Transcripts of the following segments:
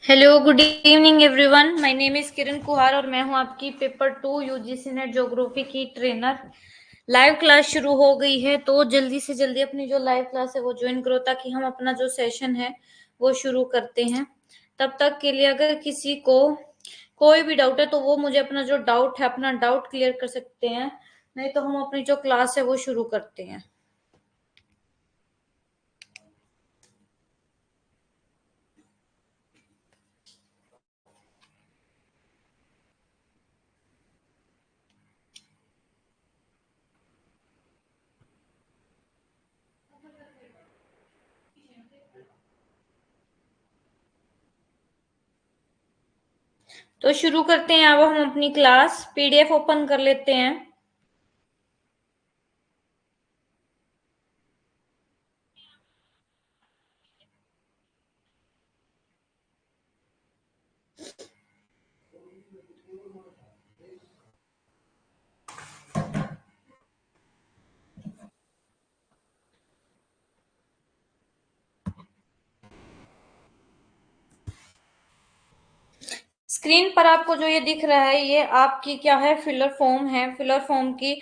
Hello good evening everyone. My name is Kiran Kuhar और मैं हूं आपकी पेपर 2 यूजीसी नेट ज्योग्राफी की ट्रेनर। लाइव क्लास शुरू हो गई है तो जल्दी से जल्दी अपनी जो लाइव क्लास है वो ज्वाइन करो ताकि हम अपना जो सेशन है वो शुरू करते हैं। तब तक के लिए अगर किसी को कोई भी डाउट है तो वो मुझे अपना जो डाउट है अपना डाउट क्लियर कर सकते हैं, नहीं तो हम अपनी जो क्लास है वो शुरू करते हैं। तो शुरू करते हैं। अब हम अपनी क्लास पीडीएफ ओपन कर लेते हैं। स्क्रीन पर आपको जो ये दिख रहा है ये आपकी क्या है, फिलर फॉर्म है। फिलर फॉर्म की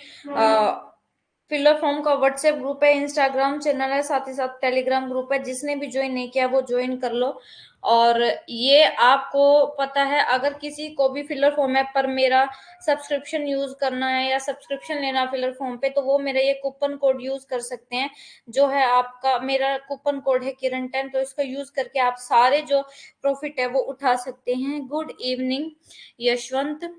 फिलर फॉर्म का व्हाट्सएप ग्रुप है, इंस्टाग्राम चैनल है, साथ ही साथ टेलीग्राम ग्रुप है। जिसने भी ज्वाइन नहीं किया वो ज्वाइन कर लो। और ये आपको पता है, अगर किसी को भी फिलर फॉर्म ऐप पर मेरा सब्सक्रिप्शन यूज करना है या सब्सक्रिप्शन लेना फिलर फॉर्म पे, तो वो मेरा ये कूपन कोड यूज कर सकते हैं। जो है आपका, मेरा कूपन कोड है किरण 10, तो इसका यूज करके आप सारे जो प्रॉफिट है वो उठा सकते हैं। Good evening Yashwant.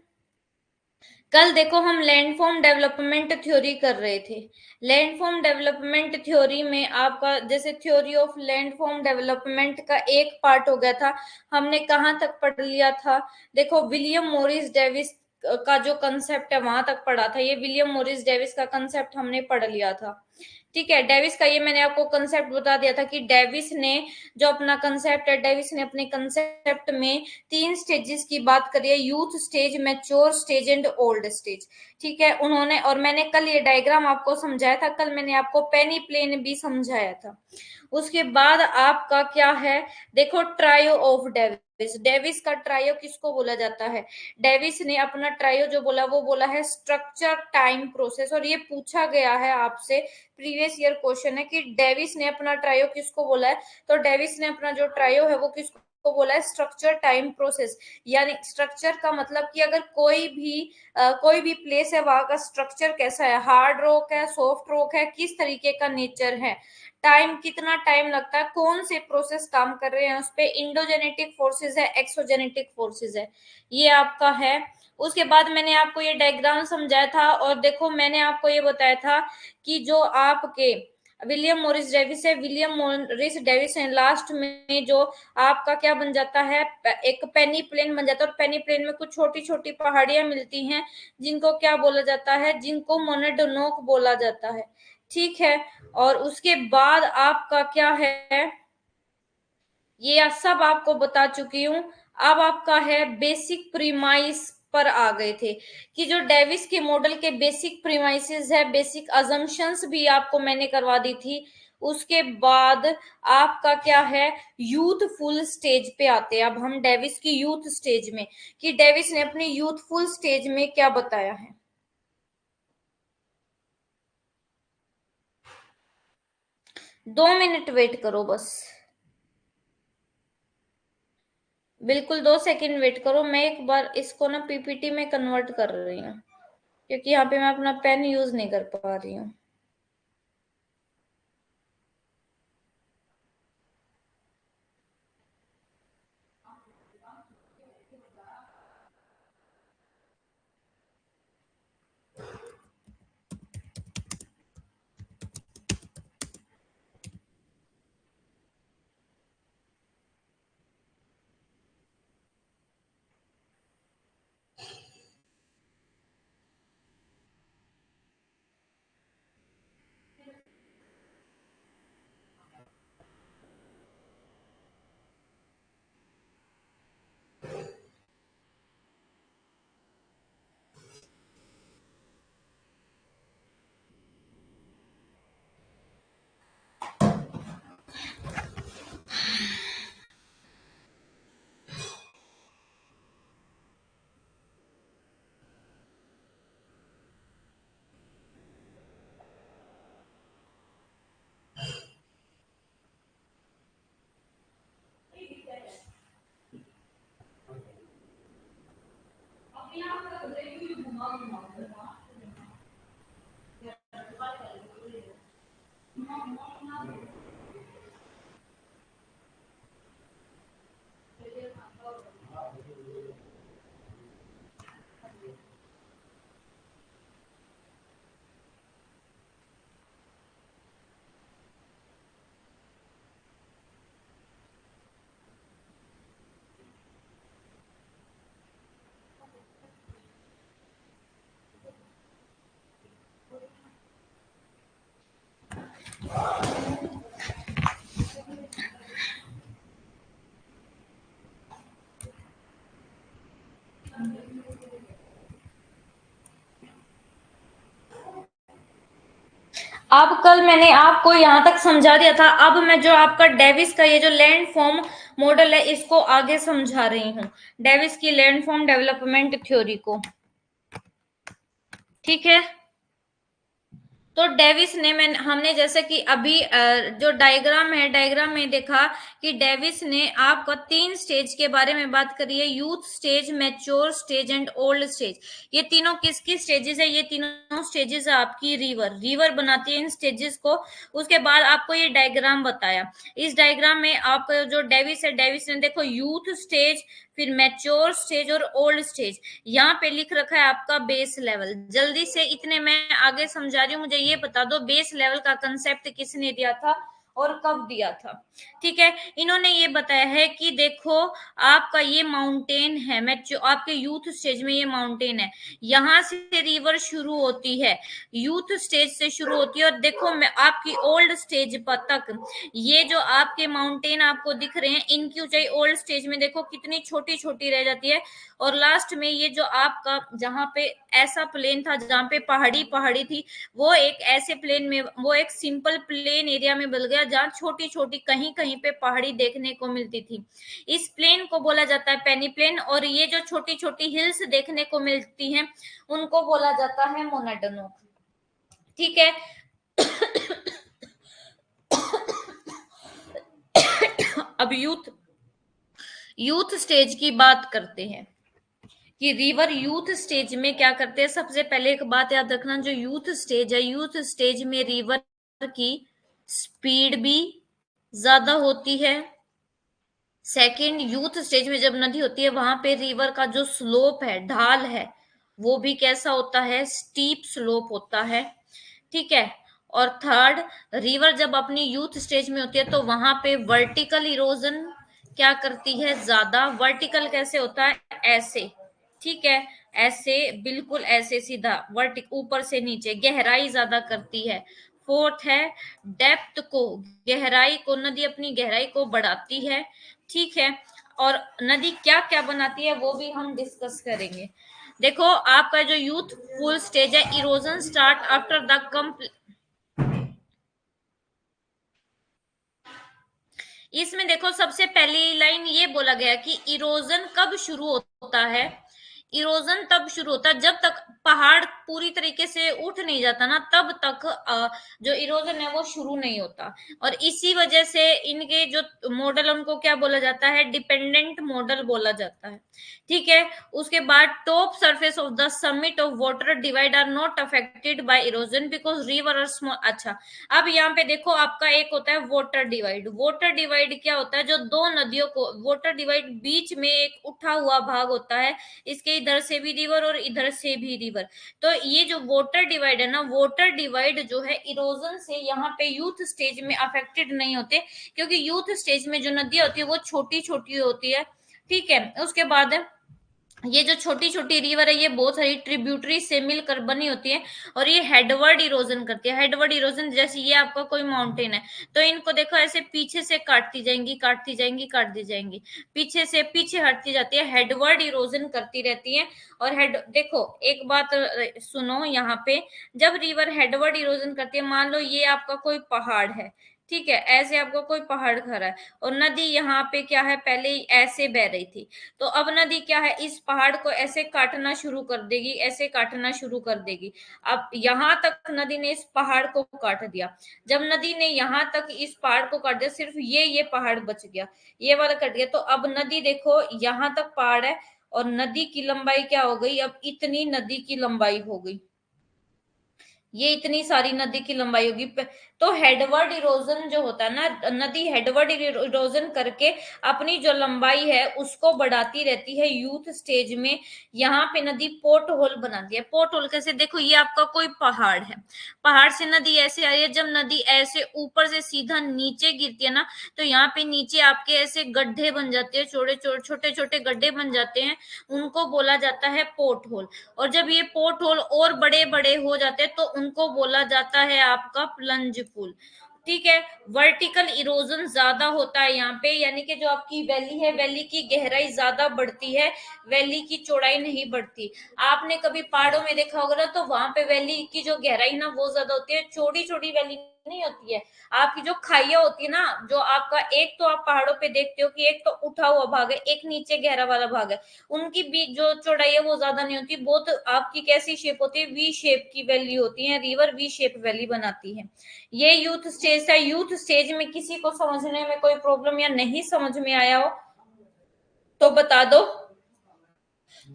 कल देखो हम लैंडफॉर्म डेवलपमेंट थ्योरी कर रहे थे। लैंडफॉर्म डेवलपमेंट थ्योरी में आपका जैसे थ्योरी ऑफ लैंडफॉर्म डेवलपमेंट का एक पार्ट हो गया था। हमने कहाँ तक पढ़ लिया था? देखो विलियम मॉरिस डेविस का जो कंसेप्ट है वहां तक पढ़ा था। ये विलियम मॉरिस डेविस का कंसेप्ट हमने पढ़ लिया था। ठीक है, डेविस का ये मैंने आपको कंसेप्ट बता दिया था कि डेविस ने जो अपना कंसेप्ट है, डेविस ने अपने कंसेप्ट में 3 स्टेजेस की बात करी है: youth stage, mature stage and old stage. ठीक है, उन्होंने, और मैंने कल ये डायग्राम आपको समझाया था। कल मैंने आपको पेनी प्लेन भी समझाया था। उसके बाद आपका क्या है, देखो ट्रायो ऑफ डेविस। डेविस का ट्रायो किसको बोला जाता है? डेविस ने अपना ट्रायो जो बोला वो बोला है स्ट्रक्चर टाइम प्रोसेस, और ये पूछा गया है आपसे, प्रीवियस ईयर क्वेश्चन है कि डेविस ने अपना ट्रायो किसको बोला है। तो डेविस ने अपना जो ट्रायो है वो किसको बोला है? Structure time process. यानी स्ट्रक्चर का मतलब कि अगर कोई भी प्लेस है, वहां का स्ट्रक्चर कैसा है, हार्ड रॉक है, सॉफ्ट रॉक है, किस तरीके का नेचर है, टाइम कितना टाइम लगता है, कौन से प्रोसेस काम कर रहे हैं उस पे, इंडोजेनेटिक फोर्सेस है, एक्सोजेनेटिक फोर्सेस है, ये आपका है। उसके बाद मैंने आपको ये डायग्राम समझाया था, और देखो मैंने आपको ये बताया था कि जो आपके विलियम मॉरिस डेविस है, विलियम मॉरिस डेविस है, लास्ट में जो आपका क्या बन जाता है, एक पेनी प्लेन बन जाता है, और पेनी प्लेन में कुछ छोटी छोटी पहाड़ियां मिलती हैं जिनको क्या बोला जाता है, जिनको मोनेडोनोक बोला जाता है। ठीक है, और उसके बाद आपका क्या है, ये सब आपको बता चुकी हूं। अब आपका है बेसिक प्रीमाइस पर आ गए थे, कि जो डेविस के मॉडल के बेसिक प्रीमाइसेस है, बेसिक अजम्पशंस भी आपको मैंने करवा दी थी। उसके बाद आपका क्या है, यूथफुल स्टेज पे आते हैं अब हम डेविस की यूथ स्टेज में, कि डेविस ने अपनी यूथफुल स्टेज में क्या बताया है। 2 मिनट वेट करो बस, बिल्कुल 2 सेकंड वेट करो, मैं एक बार इसको ना पीपीटी में कन्वर्ट कर रही हूँ, क्योंकि यहाँ पे मैं अपना पेन यूज नहीं कर पा रही हूँ। अब कल मैंने आपको यहां तक समझा दिया था, अब मैं जो आपका डेविस का ये जो लैंड फॉर्म मॉडल है इसको आगे समझा रही हूँ, डेविस की लैंड फॉर्म डेवलपमेंट थ्योरी को। ठीक है, तो डेविस ने हमने जैसे कि अभी जो डायग्राम है, डायग्राम में देखा कि डेविस ने आपका 3 स्टेज के बारे में बात करी है, youth stage, mature stage and old stage. ये तीनों किसकी स्टेजेस है? ये तीनों स्टेजेस है आपकी रिवर बनाती है इन स्टेजेस को। उसके बाद आपको ये डायग्राम बताया, इस डायग्राम में आपका जो डेविस है, डेविस ने देखो यूथ स्टेज, फिर मैच्योर स्टेज और ओल्ड स्टेज, यहाँ पे लिख रखा है आपका बेस लेवल। जल्दी से इतने मैं आगे समझा रही हूँ, मुझे ये बता दो बेस लेवल का कंसेप्ट किसने दिया था और कब दिया था। ठीक है, इन्होंने ये बताया है कि देखो आपका ये माउंटेन है, आपके यूथ स्टेज में ये माउंटेन है, यहाँ से रिवर शुरू होती है, यूथ स्टेज से शुरू होती है, और देखो मैं आपकी ओल्ड स्टेज पर तक ये जो आपके माउंटेन आपको दिख रहे हैं, इनकी ऊंचाई ओल्ड स्टेज में देखो कितनी छोटी छोटी रह जाती है, और लास्ट में ये जो आपका जहां पे ऐसा प्लेन था जहां पे पहाड़ी पहाड़ी थी, वो एक ऐसे प्लेन में, वो एक सिंपल प्लेन एरिया में बदल गया जहाँ छोटी छोटी कहीं कहीं पे पहाड़ी देखने को मिलती थी। इस प्लेन को बोला जाता है पेनी प्लेन, और ये जो छोटी छोटी हिल्स देखने को मिलती हैं उनको बोला जाता है मोनाडोनोक। ठीक है। अब यूथ स्टेज की बात करते हैं कि रिवर यूथ स्टेज में क्या करते हैं। सबसे पहले एक बात याद रखना, जो यूथ स्टेज है, यूथ स्टेज में रिवर की स्पीड भी ज्यादा होती है। सेकंड, यूथ स्टेज में जब नदी होती है वहां पे रिवर का जो स्लोप है, ढाल है, वो भी कैसा होता है, स्टीप स्लोप होता है। ठीक है। और थर्ड, रिवर जब अपनी यूथ स्टेज में होती है तो वहां पे वर्टिकल इरोजन क्या करती है, ज्यादा। वर्टिकल कैसे होता है, ऐसे। ठीक है, ऐसे, बिल्कुल ऐसे सीधा, वर्टिक, ऊपर से नीचे, गहराई ज्यादा करती है। फोर्थ है, डेप्थ को, गहराई को, नदी अपनी गहराई को बढ़ाती है। ठीक है। और नदी क्या क्या बनाती है वो भी हम डिस्कस करेंगे। देखो, आपका जो यूथ फुल स्टेज है, इरोजन स्टार्ट आफ्टर द इसमें देखो सबसे पहली लाइन ये बोला गया कि इरोजन कब शुरू होता है। इरोजन तब शुरू होता है जब तक पहाड़ पूरी तरीके से उठ नहीं जाता ना, तब तक जो इरोजन है वो शुरू नहीं होता। और इसी वजह से इनके जो मॉडल, उनको क्या बोला जाता है, डिपेंडेंट मॉडल बोला जाता है। ठीक है। उसके बाद top surface of the summit of water divide are not affected by erosion because river are small. अच्छा, अब यहाँ पे देखो, आपका एक होता है वाटर डिवाइड। वाटर डिवाइड क्या होता है, जो दो नदियों को, वाटर डिवाइड बीच में एक उठा हुआ भाग होता है, इसके इधर से भी रिवर और इधर से भी रिवर। तो ये जो वाटर डिवाइड है ना, वाटर डिवाइड जो है इरोजन से यहाँ पे यूथ स्टेज में अफेक्टेड नहीं होते, क्योंकि यूथ स्टेज में जो नदियां होती है वो छोटी छोटी होती है। ठीक है। उसके बाद ये जो छोटी छोटी रिवर है ये बहुत सारी ट्रिब्यूटरी से मिलकर बनी होती है, और ये हेडवर्ड इरोजन करती है। हेडवर्ड इरोजन, जैसे ये आपका कोई माउंटेन है तो इनको देखो ऐसे पीछे से काटती जाएंगी, काटती जाएंगी, काटती जाएंगी, पीछे से पीछे हटती जाती है, हेडवर्ड इरोजन करती रहती है। और हेड, देखो एक बात सुनो यहाँ पे, जब रिवर हेडवर्ड इरोजन करती है, मान लो ये आपका कोई पहाड़ है। ठीक है, ऐसे आपको कोई पहाड़ खड़ा है और नदी यहाँ पे क्या है, पहले ही ऐसे बह रही थी, तो अब नदी क्या है, इस पहाड़ को ऐसे काटना शुरू कर देगी, ऐसे काटना शुरू कर देगी। अब यहां तक नदी ने इस पहाड़ को काट दिया। जब नदी ने यहां तक इस पहाड़ को काट दिया, सिर्फ ये पहाड़ बच गया, ये वाला कट गया। तो अब नदी देखो, यहां तक पहाड़ है और नदी की लंबाई क्या हो गई, अब इतनी नदी की लंबाई हो गई, ये इतनी सारी नदी की लंबाई होगी। तो हेडवर्ड इरोजन जो होता है ना, नदी हेडवर्ड इरोजन करके अपनी जो लंबाई है उसको बढ़ाती रहती है यूथ स्टेज में। यहाँ पे नदी पोर्ट होल बनाती है। पोर्ट होल कैसे, देखो ये आपका कोई पहाड़ है, पहाड़ से नदी ऐसे आ रही है, जब नदी ऐसे ऊपर से सीधा नीचे गिरती है ना, तो यहाँ पे नीचे आपके ऐसे गड्ढे बन जाते हैं, छोटे छोटे गड्ढे बन जाते हैं, उनको बोला जाता है पोर्ट होल। और जब ये पोर्ट होल और बड़े बड़े हो जाते हैं तो उनको बोला जाता है आपका प्लंज पूल। ठीक है। वर्टिकल इरोजन ज्यादा होता है यहाँ पे, यानी कि जो आपकी वैली है, वैली की गहराई ज्यादा बढ़ती है, वैली की चौड़ाई नहीं बढ़ती। आपने कभी पहाड़ों में देखा होगा ना, तो वहां पे वैली की जो गहराई ना वो ज्यादा होती है, छोटी छोटी वैली नहीं होती है। आपकी जो खाइया होती है ना, जो आपका, एक तो आप पहाड़ों पे देखते हो कि एक तो उठा हुआ भाग है, एक नीचे गहरा वाला भाग है, उनकी भी जो चौड़ाई है वो ज्यादा नहीं होती, बहुत आपकी कैसी शेप होती है, वी शेप की वैली होती है, रिवर वी शेप वैली बनाती है। ये यूथ स्टेज था। यूथ स्टेज में किसी को समझने में कोई प्रॉब्लम या नहीं समझ में आया हो तो बता दो।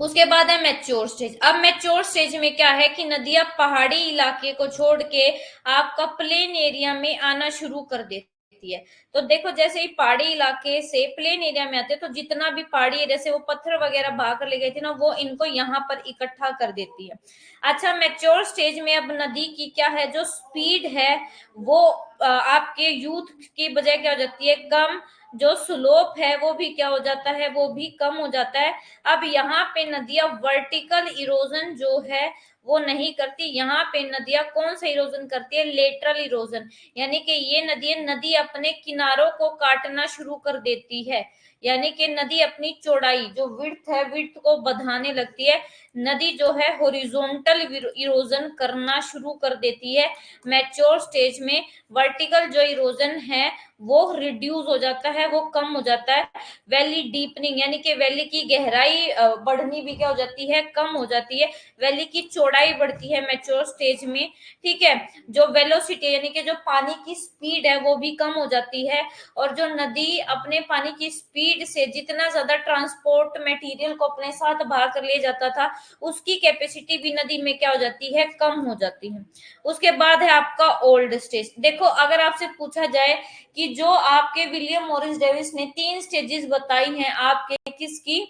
उसके बाद है मैच्योर स्टेज। अब मैच्योर स्टेज में क्या है कि नदियां पहाड़ी इलाके को छोड़ के आपका प्लेन एरिया में आना शुरू कर देती है। तो देखो, जैसे ही पहाड़ी इलाके से प्लेन एरिया में आते हैं, तो जितना भी पहाड़ी एरिया से वो पत्थर वगैरह बहा कर ले गई थी ना, वो इनको यहाँ पर इकट्ठा कर देती है। अच्छा, मैच्योर स्टेज में अब नदी की क्या है, जो स्पीड है वो आपके यूथ की बजाय क्या हो जाती है, कम। जो स्लोप है वो भी क्या हो जाता है, वो भी कम हो जाता है। अब यहाँ पे नदियां वर्टिकल इरोजन जो है वो नहीं करती। यहाँ पे नदियां कौन सा इरोजन करती है? लेटरल इरोजन, यानी कि ये नदी अपने किनारों को काटना शुरू कर देती है, यानी कि नदी अपनी चौड़ाई जो विड्थ है, विड्थ को बढ़ाने लगती है। नदी जो है हॉरिजॉन्टल इरोजन करना शुरू कर देती है। मैच्योर स्टेज में वर्टिकल जो इरोजन है वो रिड्यूस हो जाता है, वो कम हो जाता है। वैली डीपनिंग, यानी कि वैली की गहराई बढ़नी भी क्या हो जाती है? कम हो जाती है। वैली की चौड़ाई बढ़ती है मैच्योर स्टेज में, ठीक है। जो वेलोसिटी यानी कि जो पानी की स्पीड है वो भी कम हो जाती है। और जो नदी अपने पानी की स्पीड से जितना ज्यादा ट्रांसपोर्ट मटेरियल को अपने साथ बहा कर ले जाता था, उसकी कैपेसिटी भी नदी में क्या हो जाती है? कम हो जाती है। उसके बाद है आपका ओल्ड स्टेज। देखो, अगर आपसे पूछा जाए कि जो आपके विलियम मॉरिस डेविस ने 3 स्टेजेस बताई हैं आपके किसकी,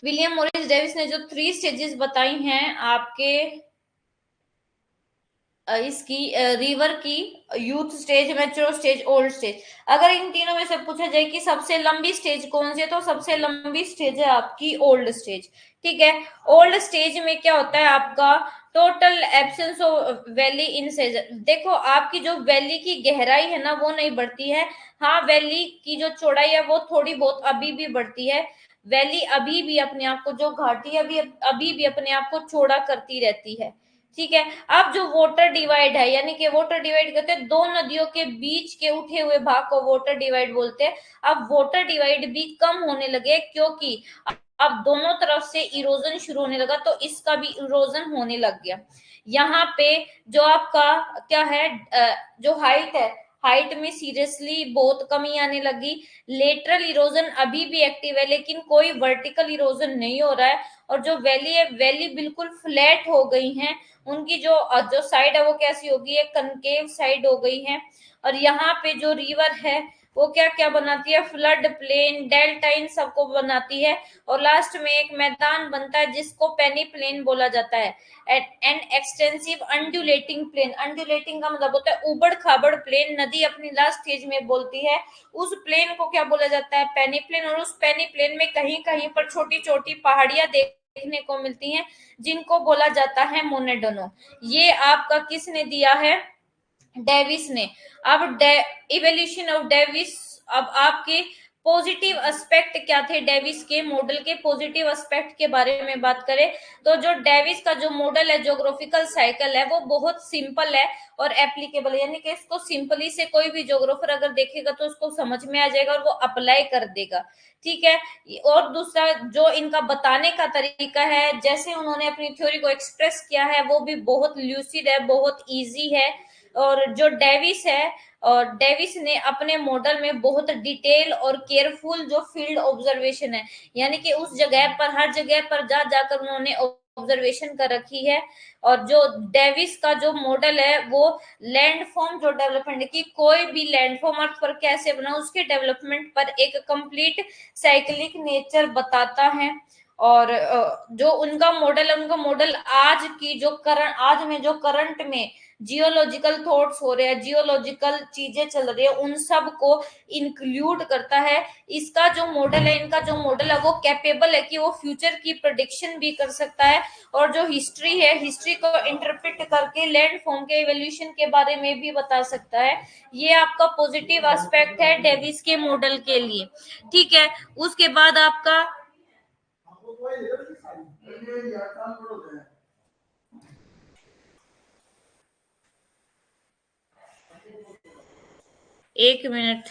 विलियम मॉरिस डेविस ने जो 3 स्टेजेस बताई हैं आपके इसकी रिवर की, youth stage, mature stage, old stage, अगर इन तीनों में से पूछा जाए कि सबसे लंबी स्टेज कौन सी है, तो सबसे लंबी स्टेज है आपकी ओल्ड स्टेज, ठीक है। ओल्ड स्टेज में क्या होता है आपका? Total absence of valley in Schezwan. देखो, आपकी जो वैली की गहराई है ना वो नहीं बढ़ती है। हाँ, वैली की जो चौड़ाई है वो थोड़ी बहुत अभी भी बढ़ती है। वैली अभी भी अपने आप को, जो घाटी अभी भी अपने आप को चौड़ा करती रहती है, ठीक है। अब जो वाटर डिवाइड है, यानी कि वाटर डिवाइड कहते हैं दो नदियों के बीच के उठे हुए भाग को वाटर डिवाइड बोलते हैं। अब वाटर डिवाइड भी कम होने लगे, क्योंकि अब दोनों तरफ से इरोजन शुरू होने लगा, तो इसका भी इरोजन होने लग गया। यहाँ पे जो आपका क्या है, जो हाइट है, हाइट में सीरियसली बहुत कमी आने लगी। लेटरल इरोजन अभी भी एक्टिव है, लेकिन कोई वर्टिकल इरोजन नहीं हो रहा है। और जो वैली है, वैली बिल्कुल फ्लैट हो गई है। उनकी जो जो साइड है वो कैसी होगी? एक कनकेव साइड हो गई है। और यहाँ पे जो रिवर है वो क्या क्या बनाती है? फ्लड प्लेन, डेल्टा, इन सबको बनाती है। और लास्ट में एक मैदान बनता है जिसको पेनी प्लेन बोला जाता है। An extensive undulating plain, undulating का मतलब होता है उबड़ खाबड़ प्लेन, नदी अपनी लास्ट स्टेज में बोलती है। उस प्लेन को क्या बोला जाता है? पेनी प्लेन। और उस पेनी प्लेन में कहीं कहीं पर छोटी छोटी पहाड़ियां देखने को मिलती हैं, जिनको बोला जाता है मोनेडोनो। ये आपका किसने दिया है? डेविस ने। अब इवोल्यूशन ऑफ डेविस, अब आपके पॉजिटिव एस्पेक्ट क्या थे डेविस के मॉडल के? पॉजिटिव एस्पेक्ट के बारे में बात करें तो जो डेविस का जो मॉडल है, ज्योग्राफिकल साइकिल है, वो बहुत सिंपल है और एप्लीकेबल है, यानी कि इसको सिंपली से कोई भी ज्योग्राफर अगर देखेगा तो उसको समझ में आ जाएगा और वो अप्लाई कर देगा, ठीक है। और दूसरा जो इनका बताने का तरीका है, जैसे उन्होंने अपनी थ्योरी को एक्सप्रेस किया है, वो भी बहुत ल्यूसिड है, बहुत इजी है। और जो डेविस है, और डेविस ने अपने मॉडल में बहुत डिटेल और केयरफुल जो फील्ड ऑब्जर्वेशन है, यानी कि उस जगह पर, हर जगह पर जा जाकर उन्होंने ऑब्जर्वेशन कर रखी है। और जो डेविस का जो मॉडल है वो लैंडफॉर्म जो डेवलपमेंट है, कि कोई भी लैंडफॉर्म अर्थ पर कैसे बना, उसके डेवलपमेंट पर एक कंप्लीट साइक्लिक नेचर बताता है। और जो उनका मॉडल है, उनका मॉडल आज की जो करंट, आज में जो करंट में जियोलॉजिकल थॉट्स हो रहे हैं, जियोलॉजिकल चीजें चल रही है, उन सब को इंक्लूड करता है। इसका जो मॉडल है, इनका जो मॉडल है, वो कैपेबल है कि वो फ्यूचर की प्रोडिक्शन भी कर सकता है। और जो हिस्ट्री है, हिस्ट्री को इंटरप्रेट करके लैंड फॉर्म के एवोल्यूशन के बारे में भी बता सकता है। ये आपका पॉजिटिव एस्पेक्ट है डेविस के मॉडल के लिए, ठीक है। उसके बाद आपका 1 मिनट।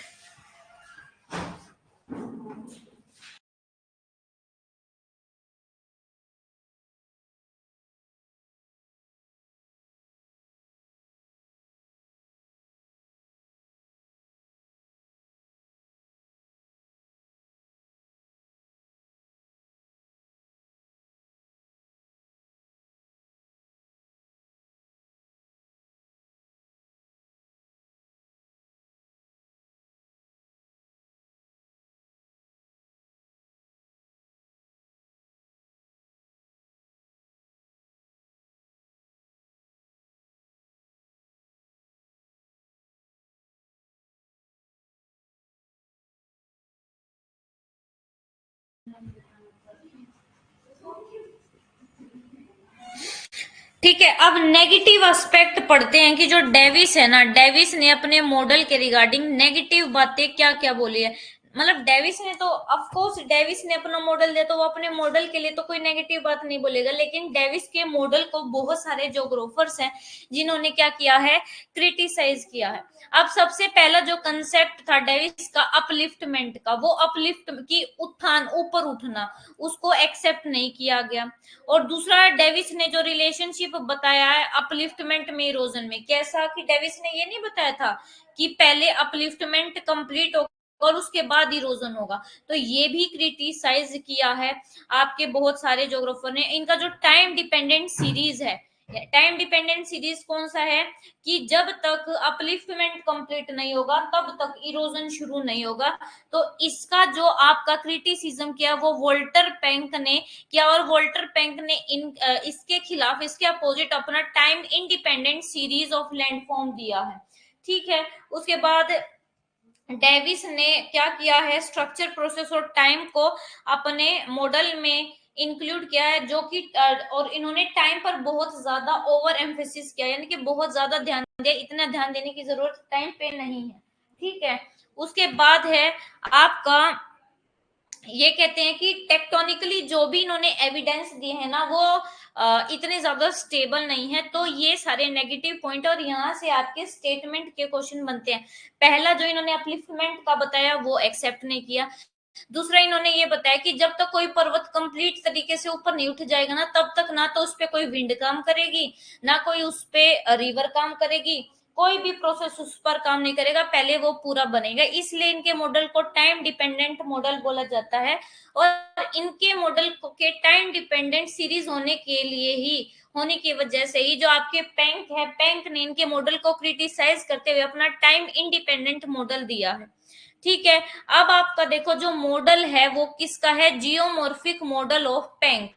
ठीक है, अब नेगेटिव एस्पेक्ट पढ़ते हैं कि जो डेविस है ना, डेविस ने अपने मॉडल के रिगार्डिंग नेगेटिव बातें क्या क्या बोली है। मतलब डेविस ने तो ऑफ कोर्स डेविस ने अपना मॉडल दिया तो वो अपने मॉडल के लिए तो कोई नेगेटिव बात नहीं बोलेगा, लेकिन डेविस के मॉडल को बहुत सारे जोग्राफर्स हैं जिन्होंने क्या किया है, क्रिटिसाइज किया है। अब सबसे पहला जो कंसेप्ट था डेविस का अपलिफ्टमेंट का, वो अपलिफ्ट की उत्थान, ऊपर उठना, उसको एक्सेप्ट नहीं किया गया। और दूसरा डेविस ने जो रिलेशनशिप बताया है अपलिफ्टमेंट में इरोजन में, कैसा कि डेविस ने ये नहीं बताया था कि पहले अपलिफ्टमेंट कंप्लीट होगा और उसके बाद इरोजन होगा, तो ये भी क्रिटिसाइज किया है आपके बहुत सारे ज्योग्राफर ने। इनका जो टाइम डिपेंडेंट सीरीज है, टाइम डिपेंडेंट सीरीज कौन सा है कि जब तक अपलिफ्टमेंट कंप्लीट नहीं होगा तब तक इरोजन शुरू नहीं होगा। तो इसका जो आपका क्रिटिसिज्म किया वो वोल्टर पैंक ने किया, और वोल्टर पैंक ने इसके खिलाफ, इसके अपोजिट अपना time independent series of landform दिया है। ठीक है, उसके बाद डेविस ने क्या किया है, स्ट्रक्चर प्रोसेस और टाइम को अपने मॉडल में इंक्लूड किया है, जो कि और इन्होंने टाइम पर बहुत ज्यादा ओवर एम्फेसिस किया, यानी कि बहुत ज्यादा ध्यान दिया, इतना ध्यान देने की जरूरत टाइम पे नहीं है। ठीक है, उसके बाद है आपका, ये कहते हैं कि टेक्टोनिकली जो भी इन्होंने एविडेंस दिए हैं ना, वो इतने ज्यादा स्टेबल नहीं है। तो ये सारे नेगेटिव पॉइंट, और यहाँ से आपके स्टेटमेंट के क्वेश्चन बनते हैं। पहला जो इन्होंने अपलिफ्टमेंट का बताया वो एक्सेप्ट नहीं किया। दूसरा इन्होंने ये बताया कि जब तक कोई पर्वत कंप्लीट तरीके से ऊपर नहीं उठ जाएगा ना, तब तक ना तो उस पर कोई विंड काम करेगी, ना कोई उस पे रिवर काम करेगी, कोई भी प्रोसेस उस पर काम नहीं करेगा, पहले वो पूरा बनेगा। इसलिए इनके मॉडल को टाइम डिपेंडेंट मॉडल बोला जाता है। और इनके मॉडल के टाइम डिपेंडेंट सीरीज होने के लिए ही, होने की वजह से ही जो आपके पैंक है, पैंक ने इनके मॉडल को क्रिटिसाइज करते हुए अपना टाइम इंडिपेंडेंट मॉडल दिया है। ठीक है, अब आपका देखो जो मॉडल है वो किसका है, जियोमॉर्फिक मॉडल ऑफ पैंक,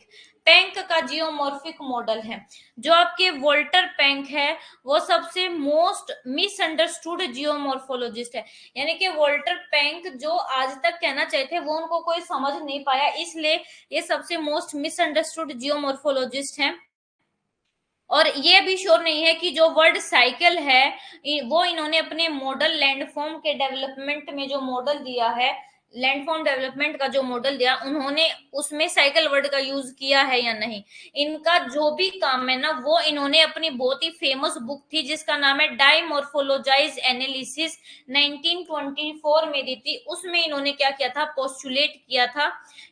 पैंक का जियोमॉर्फिक मॉडल है। जो आपके वोल्टर पैंक है वो सबसे मोस्ट मिसअंडरस्टूड जियोमॉर्फोलॉजिस्ट है। यानी कि वोल्टर पैंक जो आज तक कहना चाहते थे वो उनको कोई समझ नहीं पाया, इसलिए ये सबसे मोस्ट मिसअंडरस्टूड जियोमॉर्फोलॉजिस्ट हैं। और ये भी श्योर नहीं है कि जो वर्ड साइकिल है वो इन्होंने अपने मॉडल लैंडफॉर्म के डेवलपमेंट में जो मॉडल दिया है, लैंडफॉर्म डेवलपमेंट का जो मॉडल दिया उन्होंने, उसमें साइकिल वर्ड का यूज किया है या नहीं। इनका जो भी काम है ना, वो इन्होंने अपनी बहुत ही फेमस बुक थी जिसका नाम है डाइमॉर्फोलॉजाइज एनालिसिस, 1924 में दी थी, उसमें इन्होंने क्या किया था, पोस्टुलेट किया था।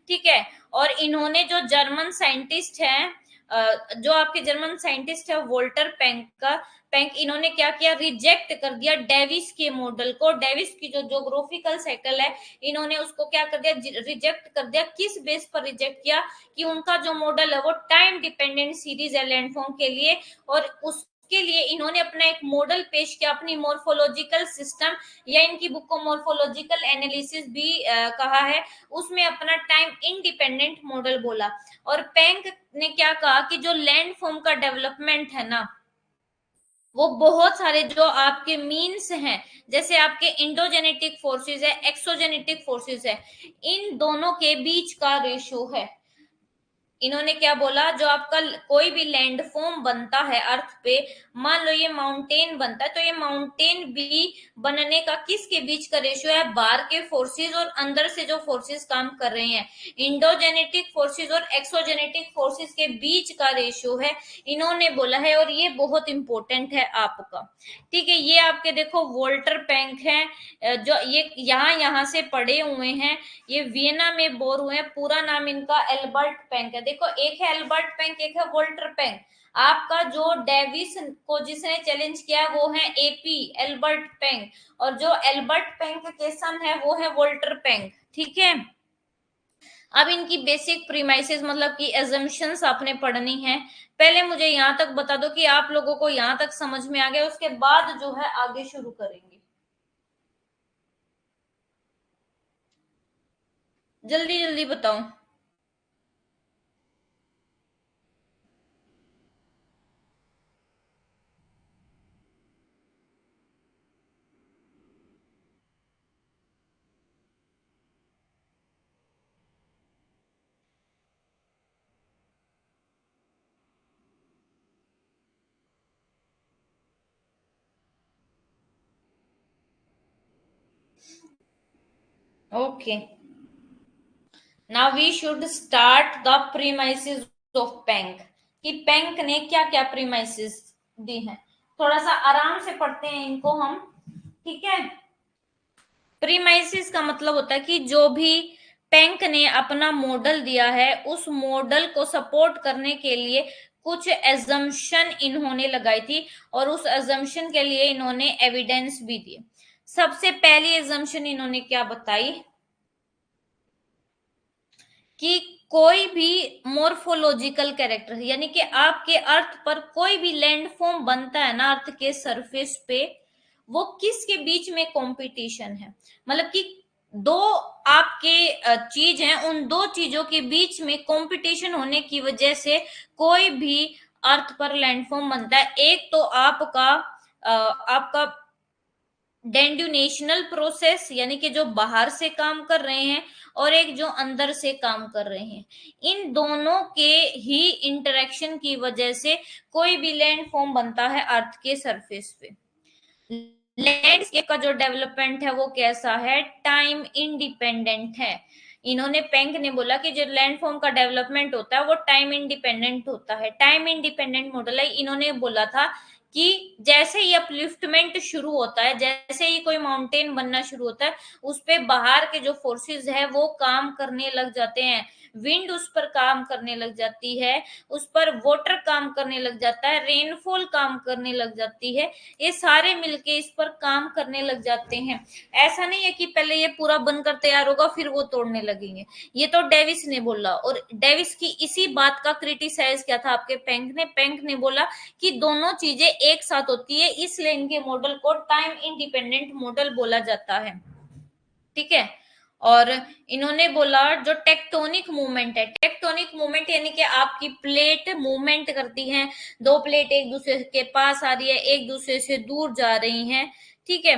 ठीक है, और इन्होंने जो जर्मन साइंटिस्ट हैं, जो आपके जर्मन साइंटिस्ट है वोल्टर पैंक का, पैंक इन्होंने क्या किया, रिजेक्ट कर दिया डेविस के मॉडल को, डेविस की जो जोग्राफिकल साइकिल है इन्होंने उसको क्या कर दिया, रिजेक्ट कर दिया। किस बेस पर रिजेक्ट किया कि उनका जो मॉडल है वो टाइम डिपेंडेंट सीरीज है लैंडफॉर्म के लिए, और उसके लिए इन्होंने अपना एक मॉडल पेश किया, अपनी मॉर्फोलॉजिकल सिस्टम, या इनकी बुक को मॉर्फोलॉजिकल एनालिसिस भी कहा है, उसमें अपना टाइम इंडिपेंडेंट मॉडल बोला। और पैंक ने क्या कहा कि जो लैंड फॉर्म का डेवलपमेंट है ना, वो बहुत सारे जो आपके मीन्स हैं, जैसे आपके इंडोजेनेटिक फोर्सेस है, एक्सोजेनेटिक फोर्सेस है, इन दोनों के बीच का रेशियो है। इन्होंने क्या बोला, जो आपका कोई भी लैंडफॉर्म बनता है अर्थ पे, मान लो ये माउंटेन बनता है, तो ये माउंटेन भी बनने का किसके बीच का रेशियो है, बाहर के फोर्सेस और अंदर से जो फोर्सेस काम कर रहे हैं, इंडोजेनेटिक फोर्सेस और एक्सोजेनेटिक फोर्सेस के बीच का रेशियो है, इन्होंने बोला है। और ये बहुत इंपॉर्टेंट है आपका। ठीक है, ये आपके देखो वोल्टर पैंक है, जो ये यहाँ यहाँ से पढ़े हुए हैं, ये वियना में बोर हुए हैं, पूरा नाम इनका एल्बर्ट पैंक है। देखो एक है एल्बर्ट पैंक, एक है वोल्टर पैंक। आपका जो डेविस को जिसने चैलेंज किया वो है एपी एल्बर्ट पैंक, और जो एल्बर्ट पैंक के सन है वो है वोल्टर पैंक। ठीक है, अब इनकी बेसिक प्रीमाइसेस मतलब कि एजम्पशंस आपने पढ़नी है। पहले मुझे यहाँ तक बता दो कि आप लोगों को यहाँ तक समझ में आ गया, उसके बाद जो है आगे शुरू करेंगे। जल्दी जल्दी बताओ। Okay, now we should start the premises of bank, कि बैंक ने क्या क्या प्रीमाइसेस दी हैं। थोड़ा सा आराम से पढ़ते हैं इनको हम, ठीक है। प्रीमाइसिस का मतलब होता है कि जो भी बैंक ने अपना मॉडल दिया है उस मॉडल को सपोर्ट करने के लिए कुछ एजम्पशन इन्होंने लगाई थी, और उस एजम्पशन के लिए इन्होंने एविडेंस भी दिए। सबसे पहली एजम्पशन इन्होंने क्या बताई कि कोई भी मोर्फोलॉजिकल कैरेक्टर, यानी कि आपके अर्थ पर कोई भी लैंड फॉर्म बनता है ना अर्थ के सरफेस पे, वो किसके बीच में कंपटीशन है, मतलब कि दो आपके चीज हैं, उन दो चीजों के बीच में कंपटीशन होने की वजह से कोई भी अर्थ पर लैंडफॉर्म बनता है। एक तो आपका डेंड्यूनेशनल प्रोसेस, यानी कि जो बाहर से काम कर रहे हैं, और एक जो अंदर से काम कर रहे हैं, इन दोनों के ही इंटरेक्शन की वजह से कोई भी लैंड फॉर्म बनता है अर्थ के सरफेस पे। लैंडस्केप का जो डेवलपमेंट है वो कैसा है, टाइम इंडिपेंडेंट है। इन्होंने पेंक ने बोला कि जो लैंडफॉर्म का डेवलपमेंट होता है वो टाइम इंडिपेंडेंट होता है। टाइम इंडिपेंडेंट मॉडल है। इन्होंने बोला था कि जैसे ही अपलिफ्टमेंट शुरू होता है, जैसे ही कोई माउंटेन बनना शुरू होता है, उस पे बाहर के जो फोर्सेस है वो काम करने लग जाते हैं। विंड उस पर काम करने लग जाती है, उस पर वाटर काम करने लग जाता है, रेनफॉल काम करने लग जाती है, ये सारे मिलके इस पर काम करने लग जाते हैं। ऐसा नहीं है कि पहले ये पूरा बनकर तैयार होगा फिर वो तोड़ने लगेंगे। ये तो डेविस ने बोला, और डेविस की इसी बात का क्रिटिसाइज किया था आपके पेंक ने बोला कि दोनों चीजें एक साथ होती है, इसलिए इनके मॉडल को टाइम इंडिपेंडेंट मॉडल बोला जाता है, ठीक है। और इन्होंने बोला जो टेक्टोनिक मूवमेंट है, टेक्टोनिक मूवमेंट यानी कि आपकी प्लेट मूवमेंट करती हैं, दो प्लेट एक दूसरे के पास आ रही है, एक दूसरे से दूर जा रही हैं, ठीक है।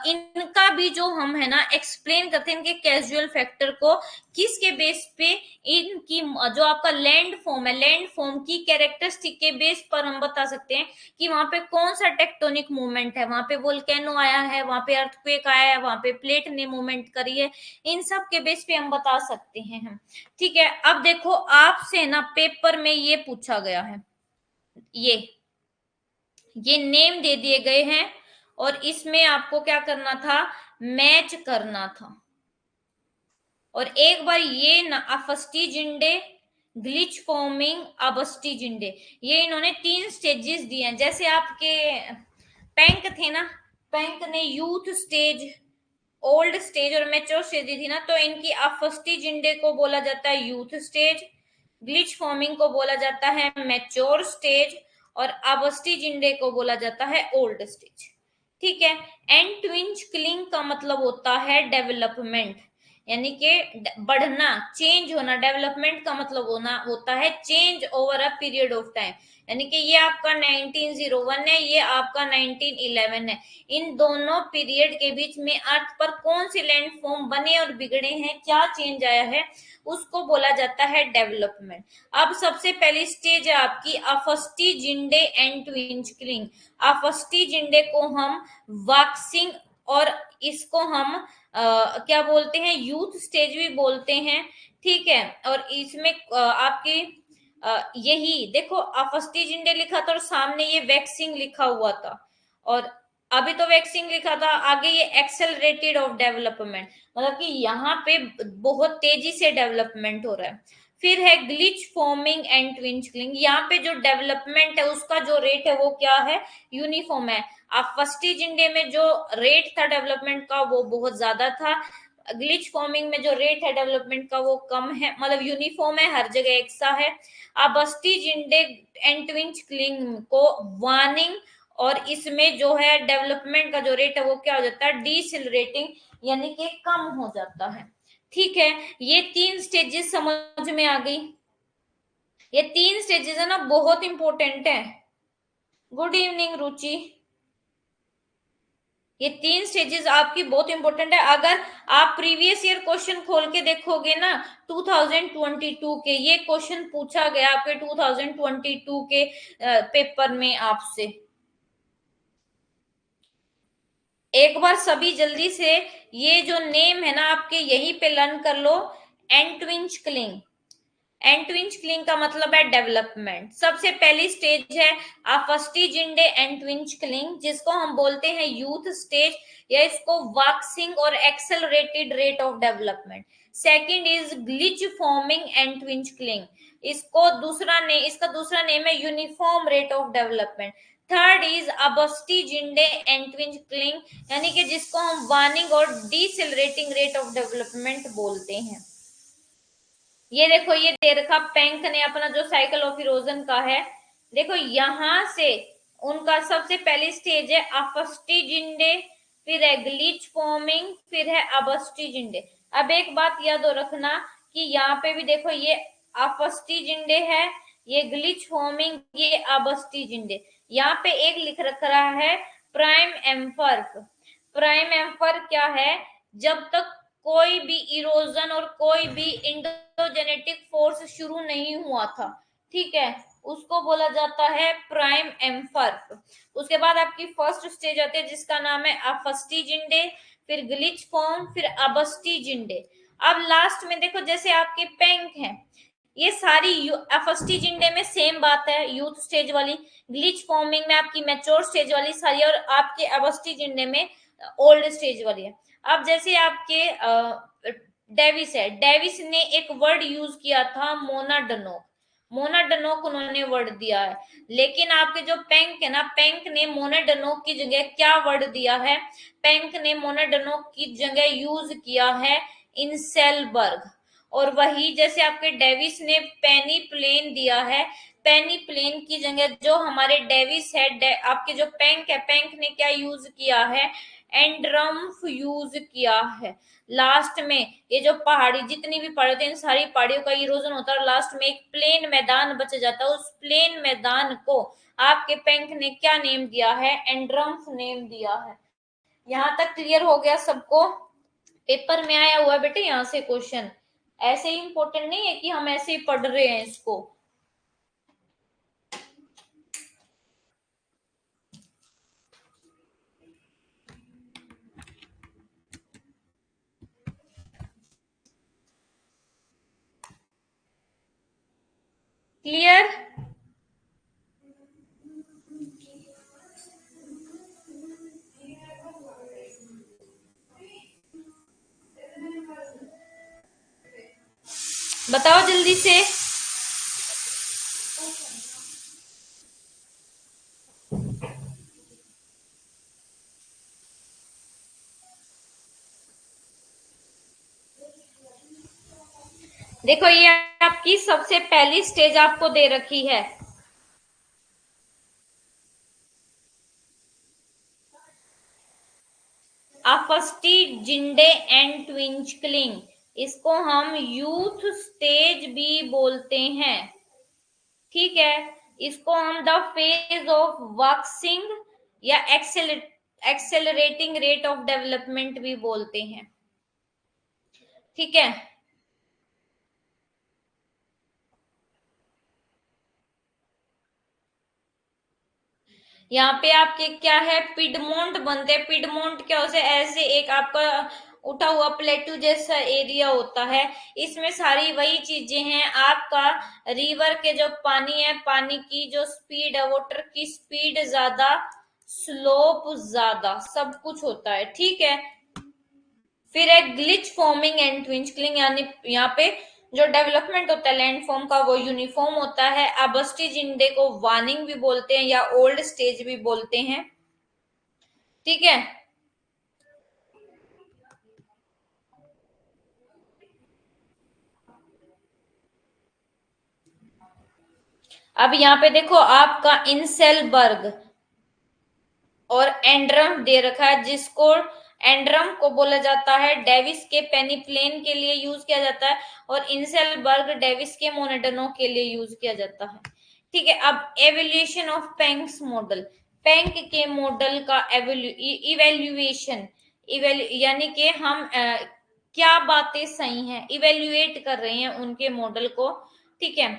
इनका भी जो हम है ना एक्सप्लेन करते हैं इनके कैजुअल फैक्टर को, किसके बेस पे, इनकी जो आपका लैंड फॉर्म है, लैंड फॉर्म की कैरेक्टरिस्टिक के बेस पर हम बता सकते हैं कि वहां पे कौन सा टेक्टोनिक मूवमेंट है, वहां पे वोल्केनो आया है, वहां पे अर्थक्वेक आया है, वहां पे प्लेट ने मूवमेंट करी है, इन सब के बेस पे हम बता सकते हैं हम, ठीक है। अब देखो आपसे ना पेपर में ये पूछा गया है, ये नेम दे दिए गए हैं, और इसमें आपको क्या करना था, मैच करना था। और एक बार ये ना अफस्टी जिंडे, ग्लिच फॉर्मिंग, अबस्टी जिंडे, ये इन्होंने 3 स्टेजेस दिए हैं। जैसे आपके पैंक थे ना, पैंक ने यूथ स्टेज, ओल्ड स्टेज और मैच्योर स्टेज दी थी ना, तो इनकी अफस्टी जिंडे को बोला जाता है यूथ स्टेज, ग्लिच फॉर्मिंग को बोला जाता है मैच्योर स्टेज, और अबस्टी जिंडे को बोला जाता है ओल्ड स्टेज, ठीक है। एंड ट्विंच क्लिंग का मतलब होता है डेवलपमेंट, यानी कि बढ़ना, चेंज होना। डेवलपमेंट का मतलब होना होता है change over a period of time, यानी कि ये आपका 1901 है, ये आपका 1911 है। इन दोनों पीरियड के बीच में अर्थ पर कौन से लैंड फॉर्म बने और बिगड़े हैं, क्या चेंज आया है, उसको बोला जाता है डेवलपमेंट। अब सबसे पहली स्टेज है आपकी अफस्टी जिंडे एंड ट्विंकलिंग। अफस्टी जिंडे को हम वैक्सिंग, और इसको हम क्या बोलते हैं, यूथ स्टेज भी बोलते हैं, ठीक है। और इसमें आपकी यही देखो अफस्टी जिंडे लिखा था और सामने ये वैक्सिंग लिखा हुआ था, और अभी तो वैक्सिंग लिखा था, आगे ये एक्सेलरेटेड ऑफ डेवलपमेंट, मतलब कि यहाँ पे बहुत तेजी से डेवलपमेंट हो रहा है। फिर है ग्लिच फॉर्मिंग एंड ट्विंकलिंग, यहाँ पे जो डेवलपमेंट है उसका जो रेट है वो क्या है, यूनिफॉर्म है। अब फर्स्ट जिंडे में जो रेट था डेवलपमेंट का वो बहुत ज्यादा था, ग्लिच फॉर्मिंग में जो रेट है डेवलपमेंट का वो कम है, मतलब यूनिफॉर्म है, हर जगह एक सा है। अब बस्टी जिंडे एंड ट्विंकलिंग को वार्निंग, और इसमें जो है डेवलपमेंट का जो रेट है वो क्या हो जाता है, डिसिलरेटिंग, यानी कि कम हो जाता है, ठीक है। ये 3 स्टेजेस समझ में आ गई। ये 3 स्टेजेस है ना बहुत इंपॉर्टेंट है। गुड इवनिंग रुचि। ये 3 स्टेजेस आपकी बहुत इंपॉर्टेंट है। अगर आप प्रीवियस ईयर क्वेश्चन खोल के देखोगे ना 2022 के, ये क्वेश्चन पूछा गया आपके 2022 के पेपर में आपसे। एक बार सभी जल्दी से ये जो नेम है ना आपके यहीं पे लर्न कर लो। एंटविंचक्लिंग। एंटविंचक्लिंग का मतलब है डेवलपमेंट। सबसे पहली स्टेज है अफस्टीजिंडे एंटविंचक्लिंग, जिसको हम बोलते हैं यूथ स्टेज, या इसको वॉक्सिंग और accelerated rate of development. Second is ग्लिच फॉर्मिंग एंटविंचक्लिंग, इसका दूसरा नेम है uniform rate of development. Third is अबस्टीजिंडे एंटविंचक्लिंग, यानी कि जिसको हम वार्निंग और डिसेलरेटिंग रेट ऑफ डेवलपमेंट बोलते हैं। ये देखो, ये दे रखा पेंक ने अपना जो साइकिल ऑफ इरोजन का है। देखो यहां से उनका सबसे पहली स्टेज है अफस्टीजिंडे, फिर है ग्लिच फॉर्मिंग, फिर है अबस्टीजिंडे। अब एक बात याद रखना कि यहाँ पे भी देखो ये अफस्टीजिंडे है, ये ग्लिच फॉर्मिंग, ये अबस्टीजिंडे। यहाँ पे एक लिख रख रहा है प्राइम एम्फर्क। प्राइम एम्फर्क क्या है? जब तक कोई भी इरोजन और कोई भी इंडोजेनेटिक फोर्स शुरू नहीं हुआ था, ठीक है, उसको बोला जाता है प्राइम एम्फर्क। उसके बाद आपकी फर्स्ट स्टेज आती है जिसका नाम है अफस्टीजिंडे, फिर ग्लिच फॉर्म, फिर अबस्टीजिंडे। अब लास्ट में देखो जैसे आपके पेंक है, ये सारी अफस्टीजिंडे में सेम बात है, यूथ स्टेज वाली। ग्लिच फॉर्मिंग में आपकी मैच्योर स्टेज वाली सारी, और आपके अबस्टीजिंडे में ओल्ड स्टेज वाली है। अब जैसे आपके डेविस है, डेविस ने एक वर्ड यूज किया था मोनाडनोक। मोनाडनोक उन्होंने वर्ड दिया है, लेकिन आपके जो पेंक है ना, पेंक ने मोनाडनोक की जगह क्या वर्ड दिया है? पेंक ने मोनाडनोक की जगह यूज किया है इंसेलबर्ग। और वही जैसे आपके डेविस ने पेनी प्लेन दिया है, पेनी प्लेन की जगह जो हमारे डेविस है, आपके जो पेंक है, पेंक ने क्या यूज किया है? एंड्रम्फ यूज किया है। लास्ट में ये जो पहाड़ी जितनी भी पहाड़ी होती है, इन सारी पहाड़ियों का इरोजन होता है और लास्ट में एक प्लेन मैदान बच जाता है। उस प्लेन मैदान को आपके पेंक ने क्या नेम दिया है? एंड्रम्फ नेम दिया है। यहाँ तक क्लियर हो गया सबको? पेपर में आया हुआ है बेटे यहाँ से क्वेश्चन, ऐसे ही इंपॉर्टेंट नहीं है कि हम ऐसे ही पढ़ रहे हैं इसको। क्लियर? बताओ जल्दी से। देखो ये आपकी सबसे पहली स्टेज आपको दे रखी है, अफस्टीजिंडे एंड ट्विंकलिंग। इसको हम यूथ स्टेज भी बोलते हैं, ठीक है। इसको हम द फेज ऑफ वॉक्सिंग या एक्सेलरेटिंग रेट ऑफ डेवलपमेंट भी बोलते हैं, ठीक है। यहाँ पे आपके क्या है? पिडमोंट बनते हैं। पिडमोंट क्या होता है? ऐसे एक आपका उठा हुआ प्लेटू जैसा एरिया होता है, इसमें सारी वही चीजें हैं। आपका रिवर के जो पानी है, पानी की जो स्पीड है, वाटर की स्पीड ज्यादा, स्लोप ज्यादा, सब कुछ होता है, ठीक है। फिर है ग्लिच फॉर्मिंग एंड ट्विंकलिंग, यानी यहाँ पे जो डेवलपमेंट होता है लैंडफॉर्म का वो यूनिफॉर्म होता है। अबस्टीजिंडे को वार्निंग भी बोलते हैं या ओल्ड स्टेज भी बोलते हैं, ठीक है। अब यहाँ पे देखो आपका इंसेलबर्ग और एंड्रम दे रखा है, जिसको एंड्रम को बोला जाता है डेविस के पेनिप्लेन के लिए यूज किया जाता है, और इंसेलबर्ग डेविस के मोनेडनो के लिए यूज किया जाता है, ठीक है। अब एवोल्यूशन ऑफ पेंक्स मॉडल, पेंक के मॉडल का इवेल्युएशन, यानी कि हम क्या बातें सही हैं, इवेल्युएट कर रहे हैं उनके मॉडल को, ठीक है।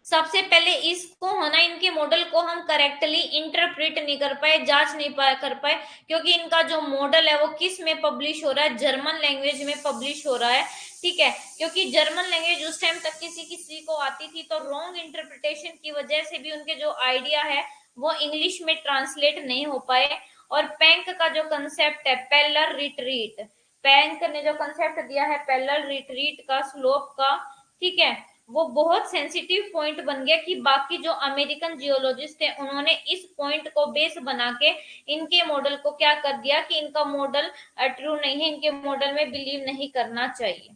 सबसे पहले इसको होना, इनके मॉडल को हम करेक्टली इंटरप्रेट नहीं कर पाए, जांच नहीं कर पाए, क्योंकि इनका जो मॉडल है वो किस में पब्लिश हो रहा है, जर्मन लैंग्वेज में पब्लिश हो रहा है। ठीक है, क्योंकि जर्मन लैंग्वेज उस टाइम तक किसी किसी को आती थी, तो रॉन्ग इंटरप्रिटेशन की वजह से भी उनके जो आइडिया है वो इंग्लिश में ट्रांसलेट नहीं हो पाए। और पैंक का जो कंसेप्ट है, पैरेलल रिट्रीट, पैंक ने जो कंसेप्ट दिया है पैरेलल रिट्रीट का, स्लोप का, ठीक है, वो बहुत सेंसिटिव पॉइंट बन गया कि बाकी जो अमेरिकन जियोलॉजिस्ट थे उन्होंने इस पॉइंट को बेस बना के इनके मॉडल को क्या कर दिया कि इनका मॉडल ट्रू नहीं है, इनके मॉडल में बिलीव नहीं करना चाहिए।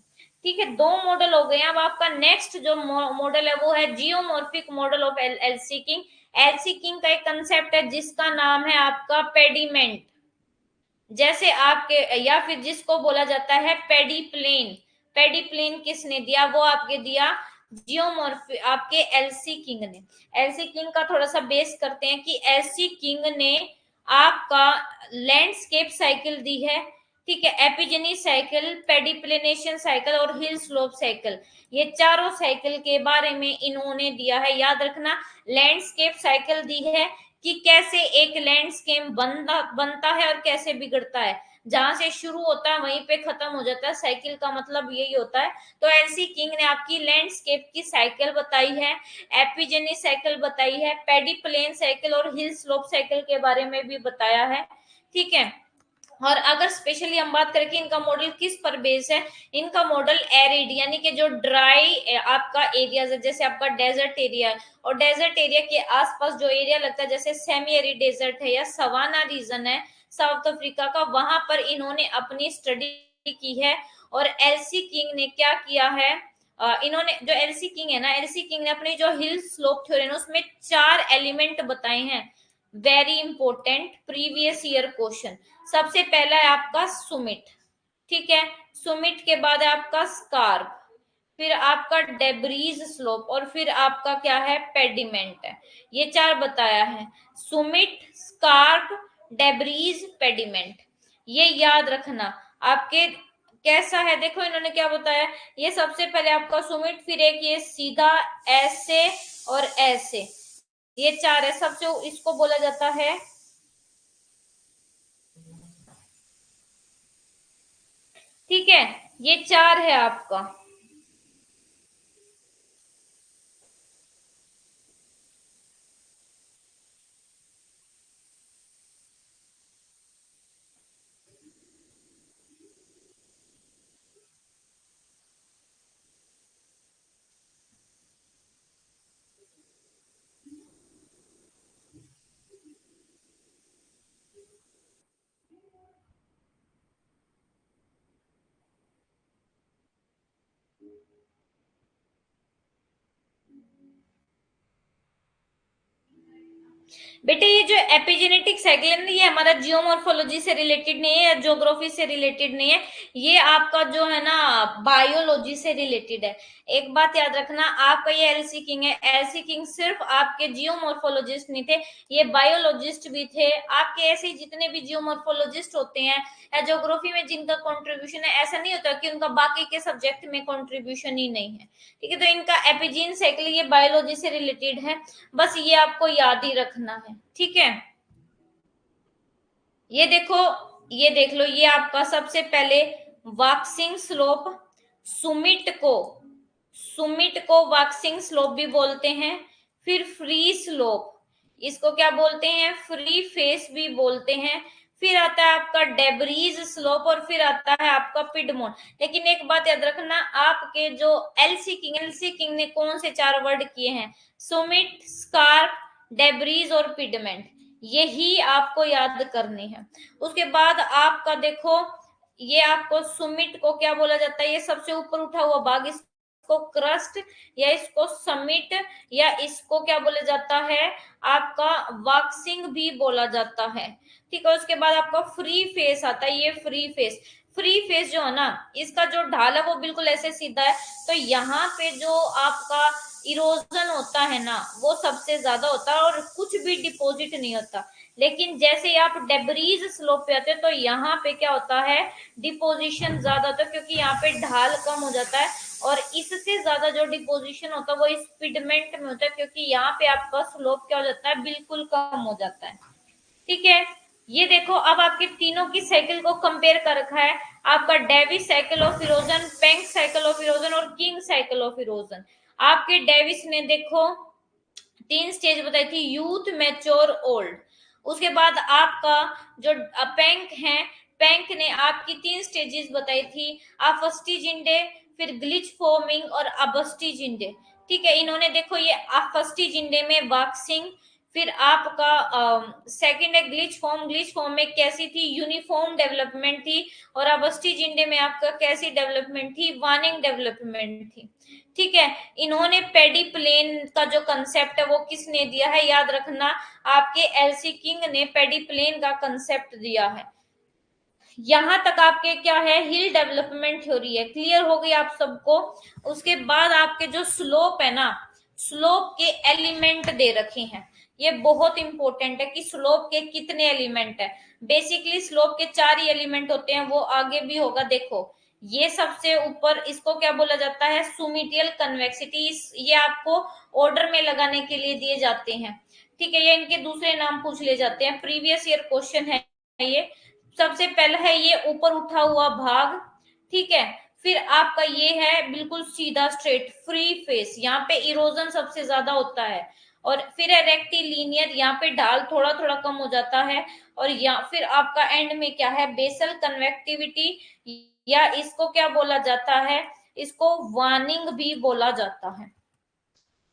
ठीक है, दो मॉडल हो गए। अब आपका नेक्स्ट जो मॉडल है वो है geomorphic model of LC king. LC king का एक कंसेप्ट है जिसका नाम है आपका पेडिमेंट, जैसे आपके, या फिर जिसको बोला जाता है पेडी प्लेन। पेडी प्लेन किसने दिया, वो आपके दिया जियोमॉर्फी आपके एलसी किंग ने। एलसी किंग का थोड़ा सा बेस करते हैं कि एलसी किंग ने आपका लैंडस्केप साइकिल दी है, ठीक है, एपिजेनी साइकिल, पेडिप्लेनेशन साइकिल और हिल स्लोप साइकिल, ये चारों साइकिल के बारे में इन्होंने दिया है। याद रखना, लैंडस्केप साइकिल दी है कि कैसे एक लैंडस्केप बनता है और कैसे बिगड़ता है, जहां से शुरू होता है वहीं पे खत्म हो जाता है, साइकिल का मतलब यही होता है। तो एलसी किंग ने आपकी लैंडस्केप की साइकिल बताई है, एपिजेनी साइकिल बताई है, पेडी प्लेन साइकिल और हिल स्लोप साइकिल के बारे में भी बताया है। ठीक है, और अगर स्पेशली हम बात करें कि इनका मॉडल किस पर बेस है, इनका मॉडल एरिड यानी कि जो ड्राई आपका एरियाज है, जैसे आपका डेजर्ट एरिया है, और डेजर्ट एरिया के आसपास जो एरिया लगता है जैसे सेमी एरिड डेजर्ट है या सवाना रीजन है साउथ अफ्रीका का, वहां पर इन्होंने अपनी स्टडी की है। और एलसी किंग ने क्या किया है, इन्होंने जो एलसी किंग है ना, एलसी किंग ने अपनी जो हिल स्लोप थ्योरी है उसमें 4 एलिमेंट बताए हैं। Very important previous year question. सबसे पहला है आपका सुमिट, ठीक है, सुमिट के बाद है आपका स्कार्प, फिर आपका डेब्रीज स्लोप, और फिर आपका क्या है, पेडिमेंट है। ये 4 बताया है, सुमिट, स्कार्प, डेब्रीज, पेडिमेंट। ये याद रखना आपके कैसा है। देखो इन्होंने क्या बताया, ये सबसे पहले आपका सुमिट, फिर एक ये सीधा ऐसे और ऐसे, ये 4 है। सबसे इसको बोला जाता है, ठीक है, ये 4 है आपका। बेटे ये जो एपिजेनेटिक साइकिल है ना, ये हमारा जियोमॉर्फोलॉजी से रिलेटेड नहीं है या ज्योग्राफी से रिलेटेड नहीं है, ये आपका जो है ना बायोलॉजी से रिलेटेड है। एक बात याद रखना, आपका ये एलसी किंग है, एलसी किंग सिर्फ आपके जियोमॉर्फोलॉजिस्ट नहीं थे, ये बायोलॉजिस्ट भी थे। आपके ऐसे जितने भी जियोमॉर्फोलॉजिस्ट होते हैं या ज्योग्राफी में जिनका कंट्रीब्यूशन है, ऐसा नहीं होता कि उनका बाकी के सब्जेक्ट में कंट्रीब्यूशन ही नहीं है। ठीक है, तो इनका एपिजीन साइकिल ये बायोलॉजी से रिलेटेड है, बस ये आपको याद ही रखना है। ठीक है, ये देखो, ये देख लो, ये आपका सबसे पहले वॉक्सिंग स्लोप, सुमिट को, सुमिट को वॉक्सिंग स्लोप भी बोलते हैं। फिर फ्री स्लोप, इसको क्या बोलते हैं, फ्री फेस भी बोलते हैं। फिर आता है आपका डेब्रीज स्लोप, और फिर आता है आपका पिडमोन। लेकिन एक बात याद रखना, आपके जो एलसी किंग ने कौन से 4 वर्ड किए हैं, सुमिट, स्कार्प, डेब्रीज और पिडमेंट, यही आपको याद करनी है। उसके बाद आपका देखो, ये आपको सुमिट को क्या बोला जाता है, ये सबसे ऊपर उठा हुआ भाग, इसको क्रस्ट या इसको समिट या इसको क्या बोला जाता है, आपका वॉक्सिंग भी बोला जाता है। ठीक है, उसके बाद आपका फ्री फेस आता है, ये फ्री फेस, फ्री फेस जो है ना, इसका जो ढाल है वो बिल्कुल ऐसे सीधा है, तो यहाँ पे जो आपका इरोजन होता है ना वो सबसे ज्यादा होता है और कुछ भी डिपॉजिट नहीं होता। लेकिन जैसे ही आप डेब्रीज स्लोप पे आते हैं तो यहाँ पे क्या होता है, डिपोजिशन ज्यादा होता है, क्योंकि यहाँ पे ढाल कम हो जाता है और इससे ज्यादा जो डिपोजिशन होता है वो इस पिगमेंट में होता है, क्योंकि यहाँ पे आपका स्लोप क्या हो जाता है, बिल्कुल कम हो जाता है। ठीक है, ये देखो अब आपके तीनों की साइकिल को कंपेयर कर रखा है, आपका Davis cycle of erosion, Penck cycle of erosion और किंग साइकिल ऑफ इरोजन। आपके डेविस ने देखो 3 स्टेज बताई थी, यूथ, मैच्योर, ओल्ड। उसके बाद आपका जो पेंक है, पेंक ने आपकी 3 स्टेजेस बताई थी, आफस्टी जिंडे, फिर ग्लिच फॉर्मिंग और अबस्टी जिंडे। ठीक है, इन्होंने देखो ये आफस्टी जिंडे में वैक्सिंग, फिर आपका सेकंड है ग्लिच फॉर्म, ग्लिच फॉर्म में कैसी थी, यूनिफॉर्म डेवलपमेंट थी, और अबस्टी जिंडे में आपका कैसी डेवलपमेंट थी, वार्निंग डेवलपमेंट थी। ठीक है, इन्होंने पेडी प्लेन का जो कंसेप्ट है वो किसने दिया है, याद रखना, आपके एलसी किंग ने पेडी प्लेन का कंसेप्ट दिया है। यहां तक आपके क्या है, हिल डेवलपमेंट थ्योरी है, क्लियर हो गई आप सबको। उसके बाद आपके जो स्लोप है ना, स्लोप के एलिमेंट दे रखे हैं, ये बहुत इंपॉर्टेंट है कि स्लोप के कितने एलिमेंट है। बेसिकली स्लोप के 4 ही एलिमेंट होते हैं, वो आगे भी होगा देखो। ये सबसे ऊपर इसको क्या बोला जाता है, सुमिटियल कन्वेक्सिटी, ये आपको ऑर्डर में लगाने के लिए दिए जाते हैं। ठीक है, ये इनके दूसरे नाम पूछ ले जाते हैं, प्रीवियस ईयर क्वेश्चन है ये। सबसे पहला है ये ऊपर उठा हुआ भाग, ठीक है, फिर आपका ये है बिल्कुल सीधा स्ट्रेट फ्री फेस, यहाँ पे इरोजन सबसे ज्यादा होता है, और फिर है रेक्टिलिनियर, यहाँ पे ढाल थोड़ा थोड़ा कम हो जाता है, और यहाँ फिर आपका एंड में क्या है, बेसल कन्वेक्टिविटी, या इसको क्या बोला जाता है, इसको वार्निंग भी बोला जाता है।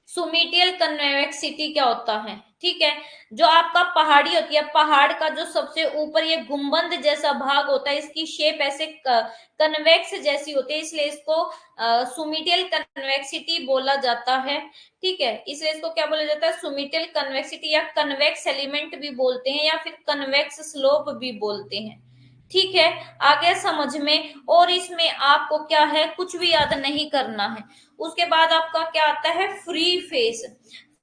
सुमिटियल कन्वेक्सिटी क्या होता है, ठीक है, जो आपका पहाड़ी होती है, पहाड़ का जो सबसे ऊपर ये गुंबद जैसा भाग होता है, इसकी शेप ऐसे कन्वेक्स जैसी होती है, इसलिए इसको सुमिटियल कन्वेक्सिटी बोला जाता है। ठीक है, इसलिए इसको क्या बोला जाता है, सुमिटियल कन्वेक्सिटी, या कन्वेक्स एलिमेंट भी बोलते हैं, या फिर कन्वेक्स स्लोप भी बोलते हैं। ठीक है, आगे समझ में, और इसमें आपको क्या है, कुछ भी याद नहीं करना है। उसके बाद आपका क्या आता है, फ्री फेस।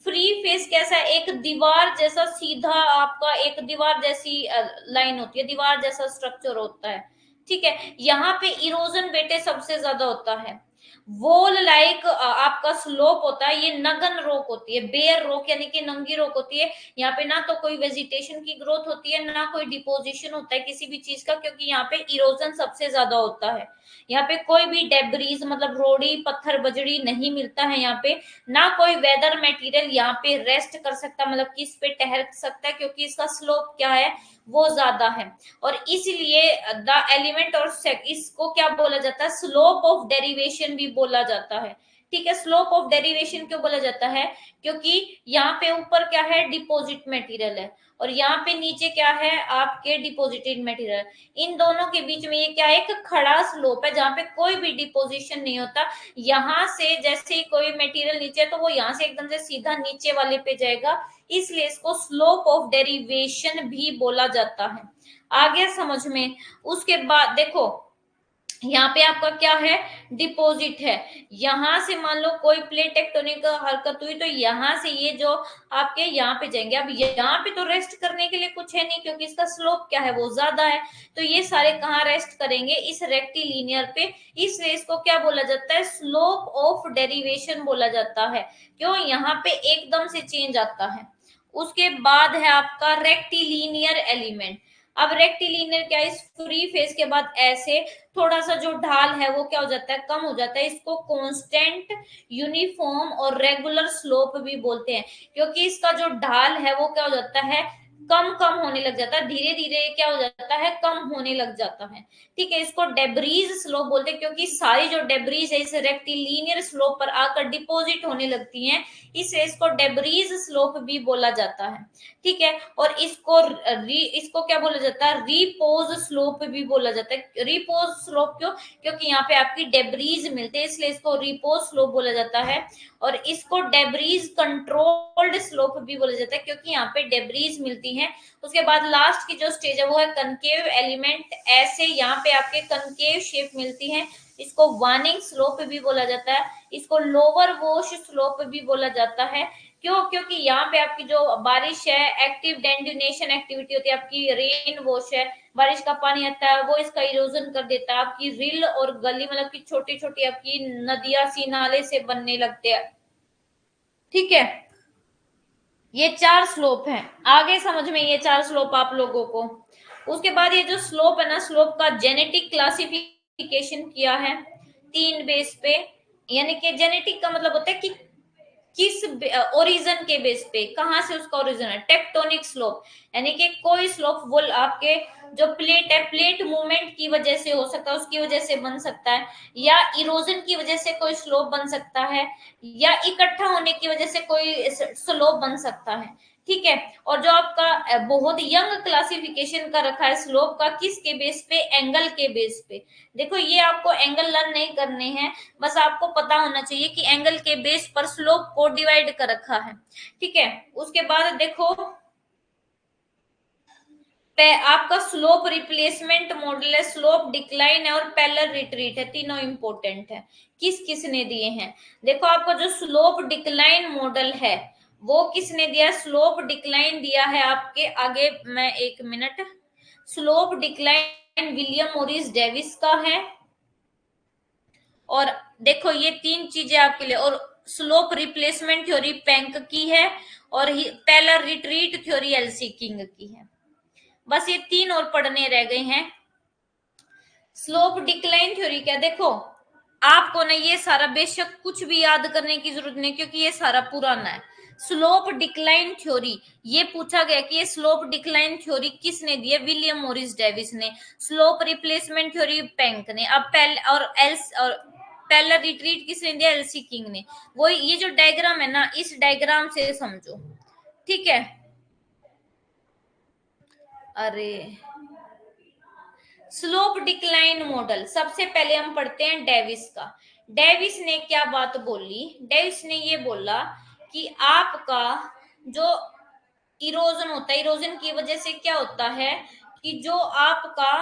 फ्री फेस कैसा है, एक दीवार जैसा सीधा, आपका एक दीवार जैसी लाइन होती है, दीवार जैसा स्ट्रक्चर होता है। ठीक है, यहाँ पे इरोजन बेटे सबसे ज्यादा होता है। वॉल लाइक आपका स्लोप होता है, ये नगन रॉक होती है, बेयर रॉक यानी कि नंगी रॉक होती है। यहाँ पे ना तो कोई वेजिटेशन की ग्रोथ होती है, ना कोई डिपोजिशन होता है किसी भी चीज का, क्योंकि यहाँ पे इरोजन सबसे ज्यादा होता है। यहाँ पे कोई भी डेब्रीज मतलब रोड़ी पत्थर बजड़ी नहीं मिलता है यहाँ पे, ना कोई वेदर मटेरियल यहाँ पे रेस्ट कर सकता, मतलब कि इस पे ठहर सकता है, क्योंकि इसका स्लोप क्या है, वो ज्यादा है। और इसलिए द एलिमेंट और इसको क्या बोला जाता है, स्लोप ऑफ डेरिवेशन भी बोला जाता है। ठीक है, स्लोप ऑफ डेरिवेशन क्यों बोला जाता है, क्योंकि यहाँ पे ऊपर क्या है, डिपॉजिट मटेरियल है, और यहाँ पे नीचे क्या है, आपके डिपोजिटेड मटेरियल। इन दोनों के बीच में ये क्या है, एक खड़ा स्लोप है, जहाँ पे कोई भी डिपोजिशन नहीं होता। यहाँ से जैसे ही कोई मटेरियल नीचे है तो वो यहाँ से एकदम से सीधा नीचे वाले पे जाएगा, इसलिए इसको स्लोप ऑफ डेरिवेशन भी बोला जाता है। आ गया समझ में। उसके बाद देखो यहाँ पे आपका क्या है, डिपॉजिट है, यहां से मान लो कोई प्लेट टेक्टोनिक हरकत हुई तो यहाँ से ये जो आपके यहाँ पे जाएंगे। अब यहाँ पे तो रेस्ट करने के लिए कुछ है नहीं, क्योंकि इसका स्लोप क्या है, वो ज्यादा है, तो ये सारे कहाँ रेस्ट करेंगे, इस रेक्टिलिनियर पे, इसलिए इसको क्या बोला जाता है, स्लोप ऑफ डेरिवेशन बोला जाता है। क्यों, यहाँ पे एकदम से चेंज आता है। उसके बाद है आपका रेक्टिलिनियर एलिमेंट। अब रेक्टिलिनियर क्या है, इस फ्री फेस के बाद ऐसे थोड़ा सा जो ढाल है वो क्या हो जाता है, कम हो जाता है, इसको कांस्टेंट, यूनिफॉर्म और रेगुलर स्लोप भी बोलते हैं, क्योंकि इसका जो ढाल है वो क्या हो जाता है, कम कम होने लग जाता है, धीरे धीरे क्या हो जाता है, कम होने लग जाता है। ठीक है, इसको डेब्रीज स्लोप बोलते हैं, क्योंकि सारी जो डेब्रीज है इस रेक्टिलिनियर स्लोप पर आकर डिपोजिट होने लगती हैं, इसलिए इसको डेब्रीज स्लोप भी बोला जाता है। ठीक है, और इसको क्या बोला जाता है, रिपोज स्लोप भी बोला जाता है। रिपोज स्लोप क्यों, क्योंकि यहाँ पे आपकी डेब्रीज मिलते हैं, इसलिए इसको रिपोज स्लोप बोला जाता है। और इसको डेब्रीज कंट्रोल्ड स्लोप भी बोला जाता है, क्योंकि यहाँ पे डेब्रीज मिलती हैं। उसके बाद लास्ट की जो स्टेज है वो है कनकेव एलिमेंट, ऐसे यहाँ पे आपके कनकेव शेप मिलती है। इसको वार्निंग स्लोप भी बोला जाता है, इसको लोअर वॉश स्लोप भी बोला जाता है। क्यों? क्योंकि यहाँ पे आपकी जो बारिश है, एक्टिव डेंड्यूनेशन एक्टिविटी होती है, आपकी रेन वॉश है, बारिश का पानी आता है वो इसका इरोजन कर देता है। आपकी रिल और गली मतलब की छोटी छोटी आपकी नदियां सी नाले से बनने लगते हैं। ठीक है, ये 4 स्लोप हैं, आगे समझ में ये 4 स्लोप आप लोगों को। उसके बाद ये जो स्लोप है ना, स्लोप का जेनेटिक क्लासिफिकेशन किया है 3 बेस पे। यानी कि जेनेटिक का मतलब होता है कि किस ओरिजन के बेस पे, कहां से उसका ओरिजन है। टेक्टोनिक स्लोप यानी कि कोई स्लोप वो आपके जो प्लेट है, प्लेट मूवमेंट की वजह से हो सकता है, उसकी वजह से बन सकता है, या इरोजन की वजह से कोई स्लोप बन सकता है, या इकट्ठा होने की वजह से कोई स्लोप बन सकता है। ठीक है, और जो आपका बहुत यंग क्लासिफिकेशन का रखा है स्लोप का, किसके बेस पे? एंगल के बेस पे। देखो ये आपको एंगल लर्न नहीं करने हैं, बस आपको पता होना चाहिए कि एंगल के बेस पर स्लोप को डिवाइड कर रखा है। ठीक है, उसके बाद देखो आपका स्लोप रिप्लेसमेंट मॉडल है, स्लोप डिक्लाइन है और पैरेलल रिट्रीट है, तीनों इंपॉर्टेंट है। किस किसने दिए हैं? देखो आपका जो स्लोप डिक्लाइन मॉडल है वो किसने दिया? स्लोप डिक्लाइन दिया है आपके आगे, मैं एक minute, slope decline William Morris Davis का है। और देखो ये 3 चीजें आपके लिए, और स्लोप रिप्लेसमेंट थ्योरी पेंक की है, और parallel retreat theory LC king की है। बस ये 3 और पढ़ने रह गए हैं। स्लोप डिक्लाइन थ्योरी क्या? देखो आपको ना ये सारा बेशक कुछ भी याद करने की जरूरत नहीं, क्योंकि ये सारा पुराना है। स्लोप डिक्लाइन थ्योरी ये पूछा गया कि ये स्लोप डिक्लाइन थ्योरी किसने दी है? विलियम मॉरिस डेविस ने। स्लोप रिप्लेसमेंट थ्योरी पेंक ने। अब पहले और पैरेलल रिट्रीट किसने दिया? एलसी किंग ने। वो ये जो डायग्राम है ना, इस डायग्राम से समझो। ठीक है, अरे स्लोप डिक्लाइन मॉडल सबसे पहले हम पढ़ते हैं डेविस का। डेविस ने क्या बात बोली? डेविस ने ये बोला कि आपका जो इरोजन होता है, इरोजन की वजह से क्या होता है कि जो आपका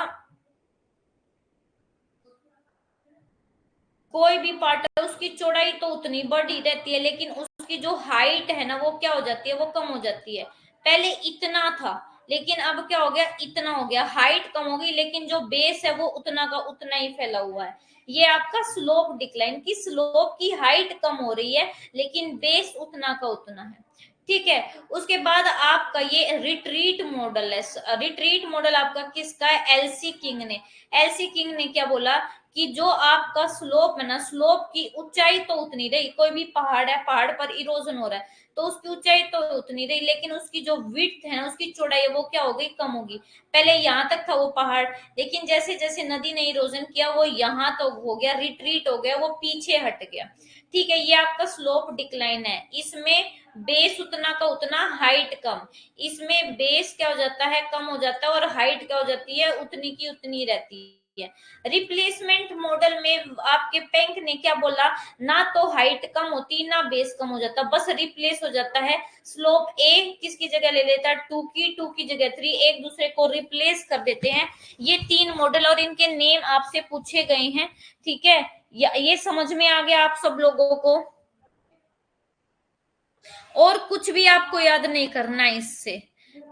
कोई भी पार्ट है उसकी चौड़ाई तो उतनी बड़ी रहती है, लेकिन उसकी जो हाइट है ना वो क्या हो जाती है? वो कम हो जाती है। पहले इतना था, लेकिन अब क्या हो गया? इतना हो गया। हाइट कम हो गई, लेकिन जो बेस है वो उतना का उतना ही फैला हुआ है। ये आपका स्लोप डिक्लाइन की, स्लोप की हाइट कम हो रही है लेकिन बेस उतना का उतना है। ठीक है, उसके बाद आपका ये रिट्रीट मॉडल है। रिट्रीट मॉडल आपका किसका है? एलसी किंग ने। एलसी किंग ने क्या बोला कि जो आपका स्लोप है ना, स्लोप की ऊंचाई तो उतनी रही, कोई भी पहाड़ है, पहाड़ पर इरोजन हो रहा है तो उसकी ऊंचाई तो उतनी रही, लेकिन उसकी जो विड्थ है ना, उसकी चौड़ाई है वो क्या हो गई? कम होगी। पहले यहाँ तक था वो पहाड़, लेकिन जैसे जैसे नदी ने इरोजन किया वो यहाँ तो हो गया, रिट्रीट हो गया, वो पीछे हट गया। ठीक है, ये आपका स्लोप डिक्लाइन है। इसमें बेस उतना का उतना, हाइट कम। इसमें बेस क्या हो जाता है? कम हो जाता है, और हाइट क्या हो जाती है? उतनी की उतनी रहती है। रिप्लेसमेंट मॉडल में आपके पेंक ने क्या बोला? ना तो हाइट कम होती ना बेस कम हो जाता, बस रिप्लेस हो जाता है। स्लोप ए किसकी जगह ले लेता है? 2 की, 2 की जगह 3, एक दूसरे को रिप्लेस कर देते हैं। ये 3 मॉडल और इनके नेम आपसे पूछे गए हैं। ठीक है, ये समझ में आ गया आप सब लोगों को? और कुछ भी आपको याद नहीं करना है इससे।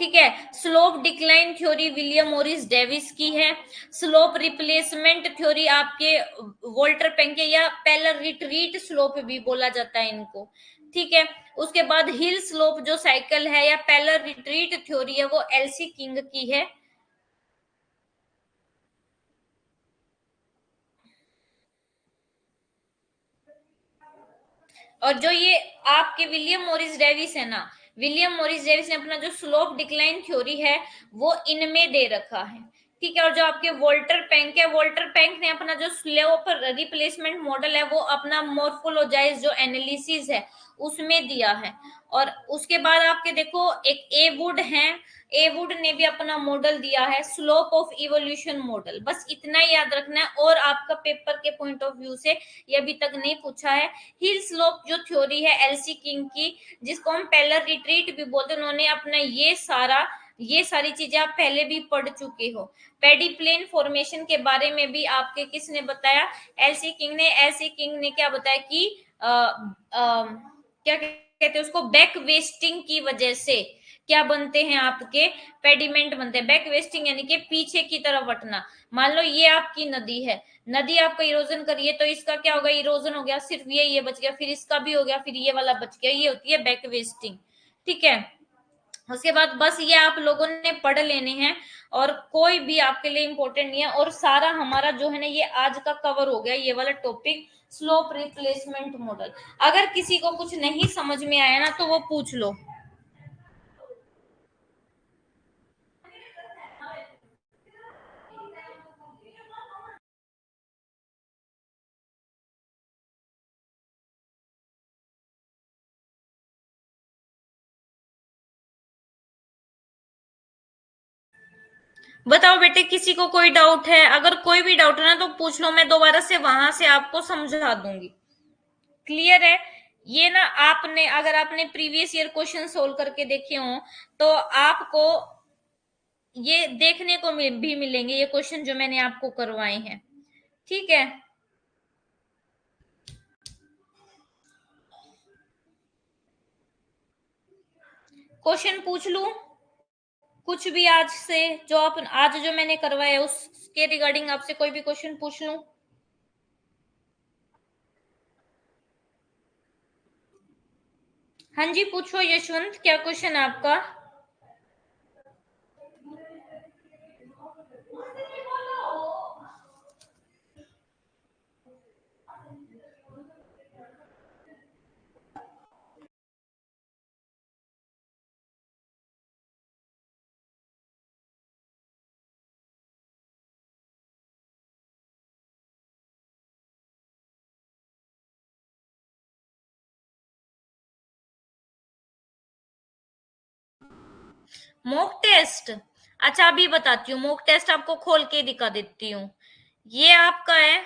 ठीक है, slope decline theory William Morris Davis की है। स्लोप रिप्लेसमेंट थ्योरी आपके वोल्टर पेंके या पैरेलल रिट्रीट स्लोप भी बोला जाता है इनको। ठीक है, उसके बाद हिल स्लोप जो साइकिल है या पैरेलल रिट्रीट थ्योरी है वो एलसी किंग की है। और जो ये आपके विलियम मॉरिस डेविस है ना, विलियम मॉरिस डेविस ने अपना जो स्लोप डिक्लाइन थ्योरी है वो इनमें दे रखा है। ठीक है। और जो आपके वोल्टर पैंक है, वोल्टर पैंक ने अपना जो स्लोप रिप्लेसमेंट मॉडल है वो अपना मॉर्फोलॉजाइज जो एनालिसिस है उसमें दिया है। और उसके बाद आपके देखो एक ए वुड है, ए वुड ने भी अपना मॉडल दिया है, स्लोप ऑफ इवोल्यूशन मॉडल। बस इतना ही याद रखना है। और आपका पेपर के पॉइंट ऑफ व्यू से ये अभी तक नहीं पूछा है। हिल स्लोप जो थ्योरी है एलसी किंग की, जिसको हम पेलर रिट्रीट भी बोलते हैं, उन्होंने अपना ये सारी चीजें आप पहले भी पढ़ चुके हो। पेडी प्लेन फॉर्मेशन के बारे में भी आपके किसने बताया? एलसी किंग ने। एलसी किंग ने क्या बताया कि क्या कहते हैं उसको, बैक वेस्टिंग की वजह से क्या बनते हैं आपके पेडिमेंट बनते हैं। बैक वेस्टिंग यानी कि पीछे की तरफ हटना। मान लो ये आपकी नदी है, नदी आपका इरोजन करिए तो इसका क्या होगा, इरोजन हो गया, सिर्फ ये बच गया, फिर इसका भी हो गया, फिर ये वाला बच गया, ये होती है बैक वेस्टिंग। ठीक है। उसके बाद बस ये आप लोगों ने पढ़ लेने हैं और कोई भी आपके लिए इंपॉर्टेंट नहीं है। और सारा हमारा जो है ना ये आज का कवर हो गया ये वाला टॉपिक, स्लोप रिप्लेसमेंट मॉडल। अगर किसी को कुछ नहीं समझ में आया ना तो वो पूछ लो। बताओ बेटे, किसी को कोई डाउट है? अगर कोई भी डाउट है ना तो पूछ लो, मैं दोबारा से वहां से आपको समझा दूंगी। क्लियर है? ये ना आपने, अगर आपने प्रीवियस ईयर क्वेश्चन सोल्व करके देखे हो तो आपको ये देखने को भी मिलेंगे, ये क्वेश्चन जो मैंने आपको करवाए हैं। ठीक है। क्वेश्चन पूछ लू कुछ भी आज से, जो आप आज जो मैंने करवाया उसके रिगार्डिंग आपसे कोई भी क्वेश्चन पूछ लूं? हाँ जी पूछो यशवंत, क्या क्वेश्चन है आपका? Mock test? अच्छा अभी बताती हूँ, मॉक टेस्ट आपको खोल के दिखा देती हूँ। ये आपका है,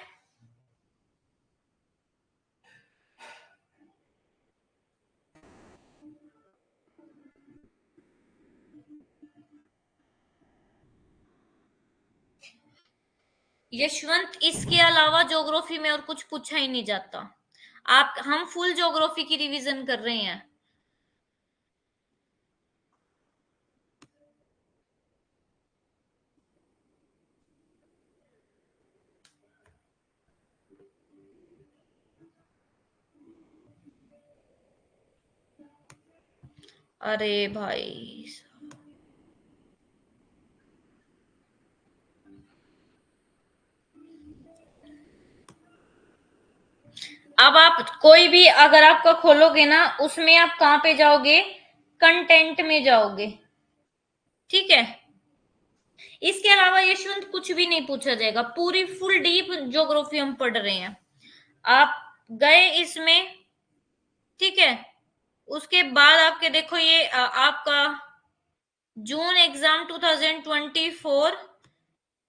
यशवंत इसके अलावा ज्योग्राफी में और कुछ पूछा ही नहीं जाता। आप, हम फुल ज्योग्राफी की रिवीजन कर रहे हैं। अरे भाई, अब आप कोई भी अगर आपका खोलोगे ना उसमें आप कहाँ पे जाओगे? कंटेंट में जाओगे। ठीक है। इसके अलावा यशवंत कुछ भी नहीं पूछा जाएगा, पूरी फुल डीप ज्योग्राफी हम पढ़ रहे हैं। आप गए इसमें, ठीक है। उसके बाद आपके देखो ये आपका जून एग्जाम 2024,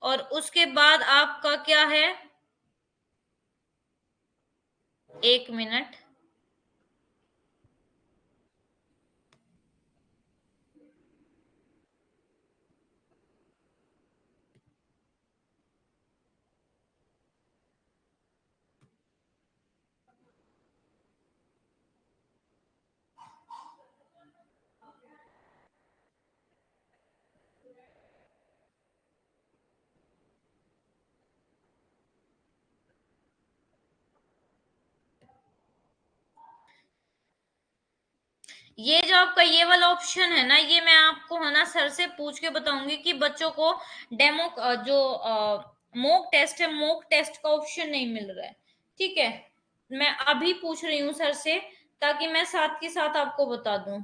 और उसके बाद आपका क्या है, एक मिनट। ये जो आपका ये वाला ऑप्शन है ना, ये मैं आपको है ना सर से पूछ के बताऊंगी कि बच्चों को डेमो जो मॉक टेस्ट है, मॉक टेस्ट का ऑप्शन नहीं मिल रहा है। ठीक है। मैं अभी पूछ रही हूँ सर से ताकि मैं साथ के साथ आपको बता दूं।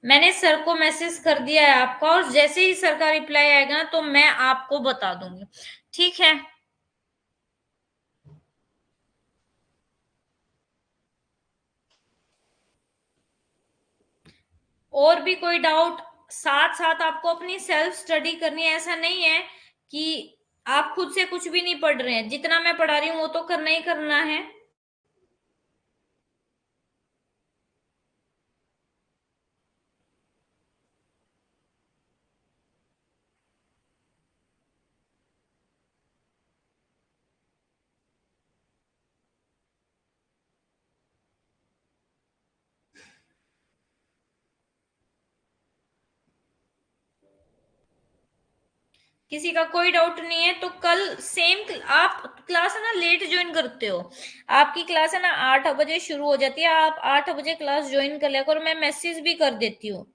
मैंने सर को मैसेज कर दिया है आपका, और जैसे ही सर का रिप्लाई आएगा ना तो मैं आपको बता दूंगी, ठीक है। और भी कोई डाउट? साथ साथ आपको अपनी सेल्फ स्टडी करनी है, ऐसा नहीं है कि आप खुद से कुछ भी नहीं पढ़ रहे हैं, जितना मैं पढ़ा रही हूँ वो तो करना ही करना है। किसी का कोई डाउट नहीं है तो कल सेम, आप क्लास है ना लेट ज्वाइन करते हो, आपकी क्लास है ना 8 बजे शुरू हो जाती है, आप 8 बजे क्लास ज्वाइन कर लिया करो, मैं मैसेज भी कर देती हूँ।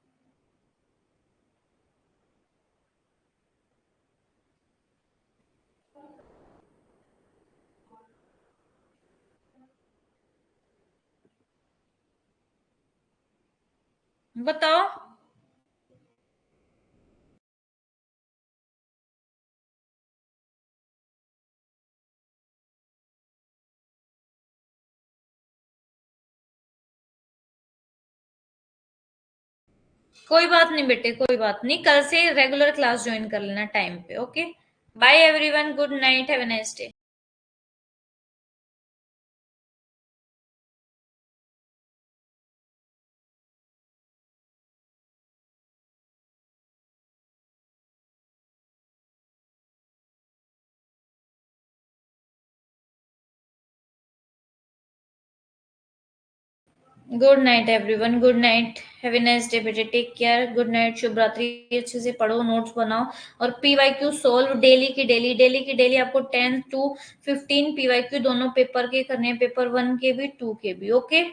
बताओ। कोई बात नहीं बेटे, कोई बात नहीं, कल से रेगुलर क्लास ज्वाइन कर लेना टाइम पे, okay. Bye everyone, good night, have a nice day. Good night everyone, good night, have a nice day बेटे, टेक केयर, गुड नाइट, शुभ रात्रि। अच्छे से पढ़ो, नोट्स बनाओ, और पीवाईक्यू सोल्व डेली की डेली, डेली की डेली आपको 10 to 15 पीवाईक्यू दोनों पेपर के करने हैं, पेपर 1 के भी 2 के भी, ओके।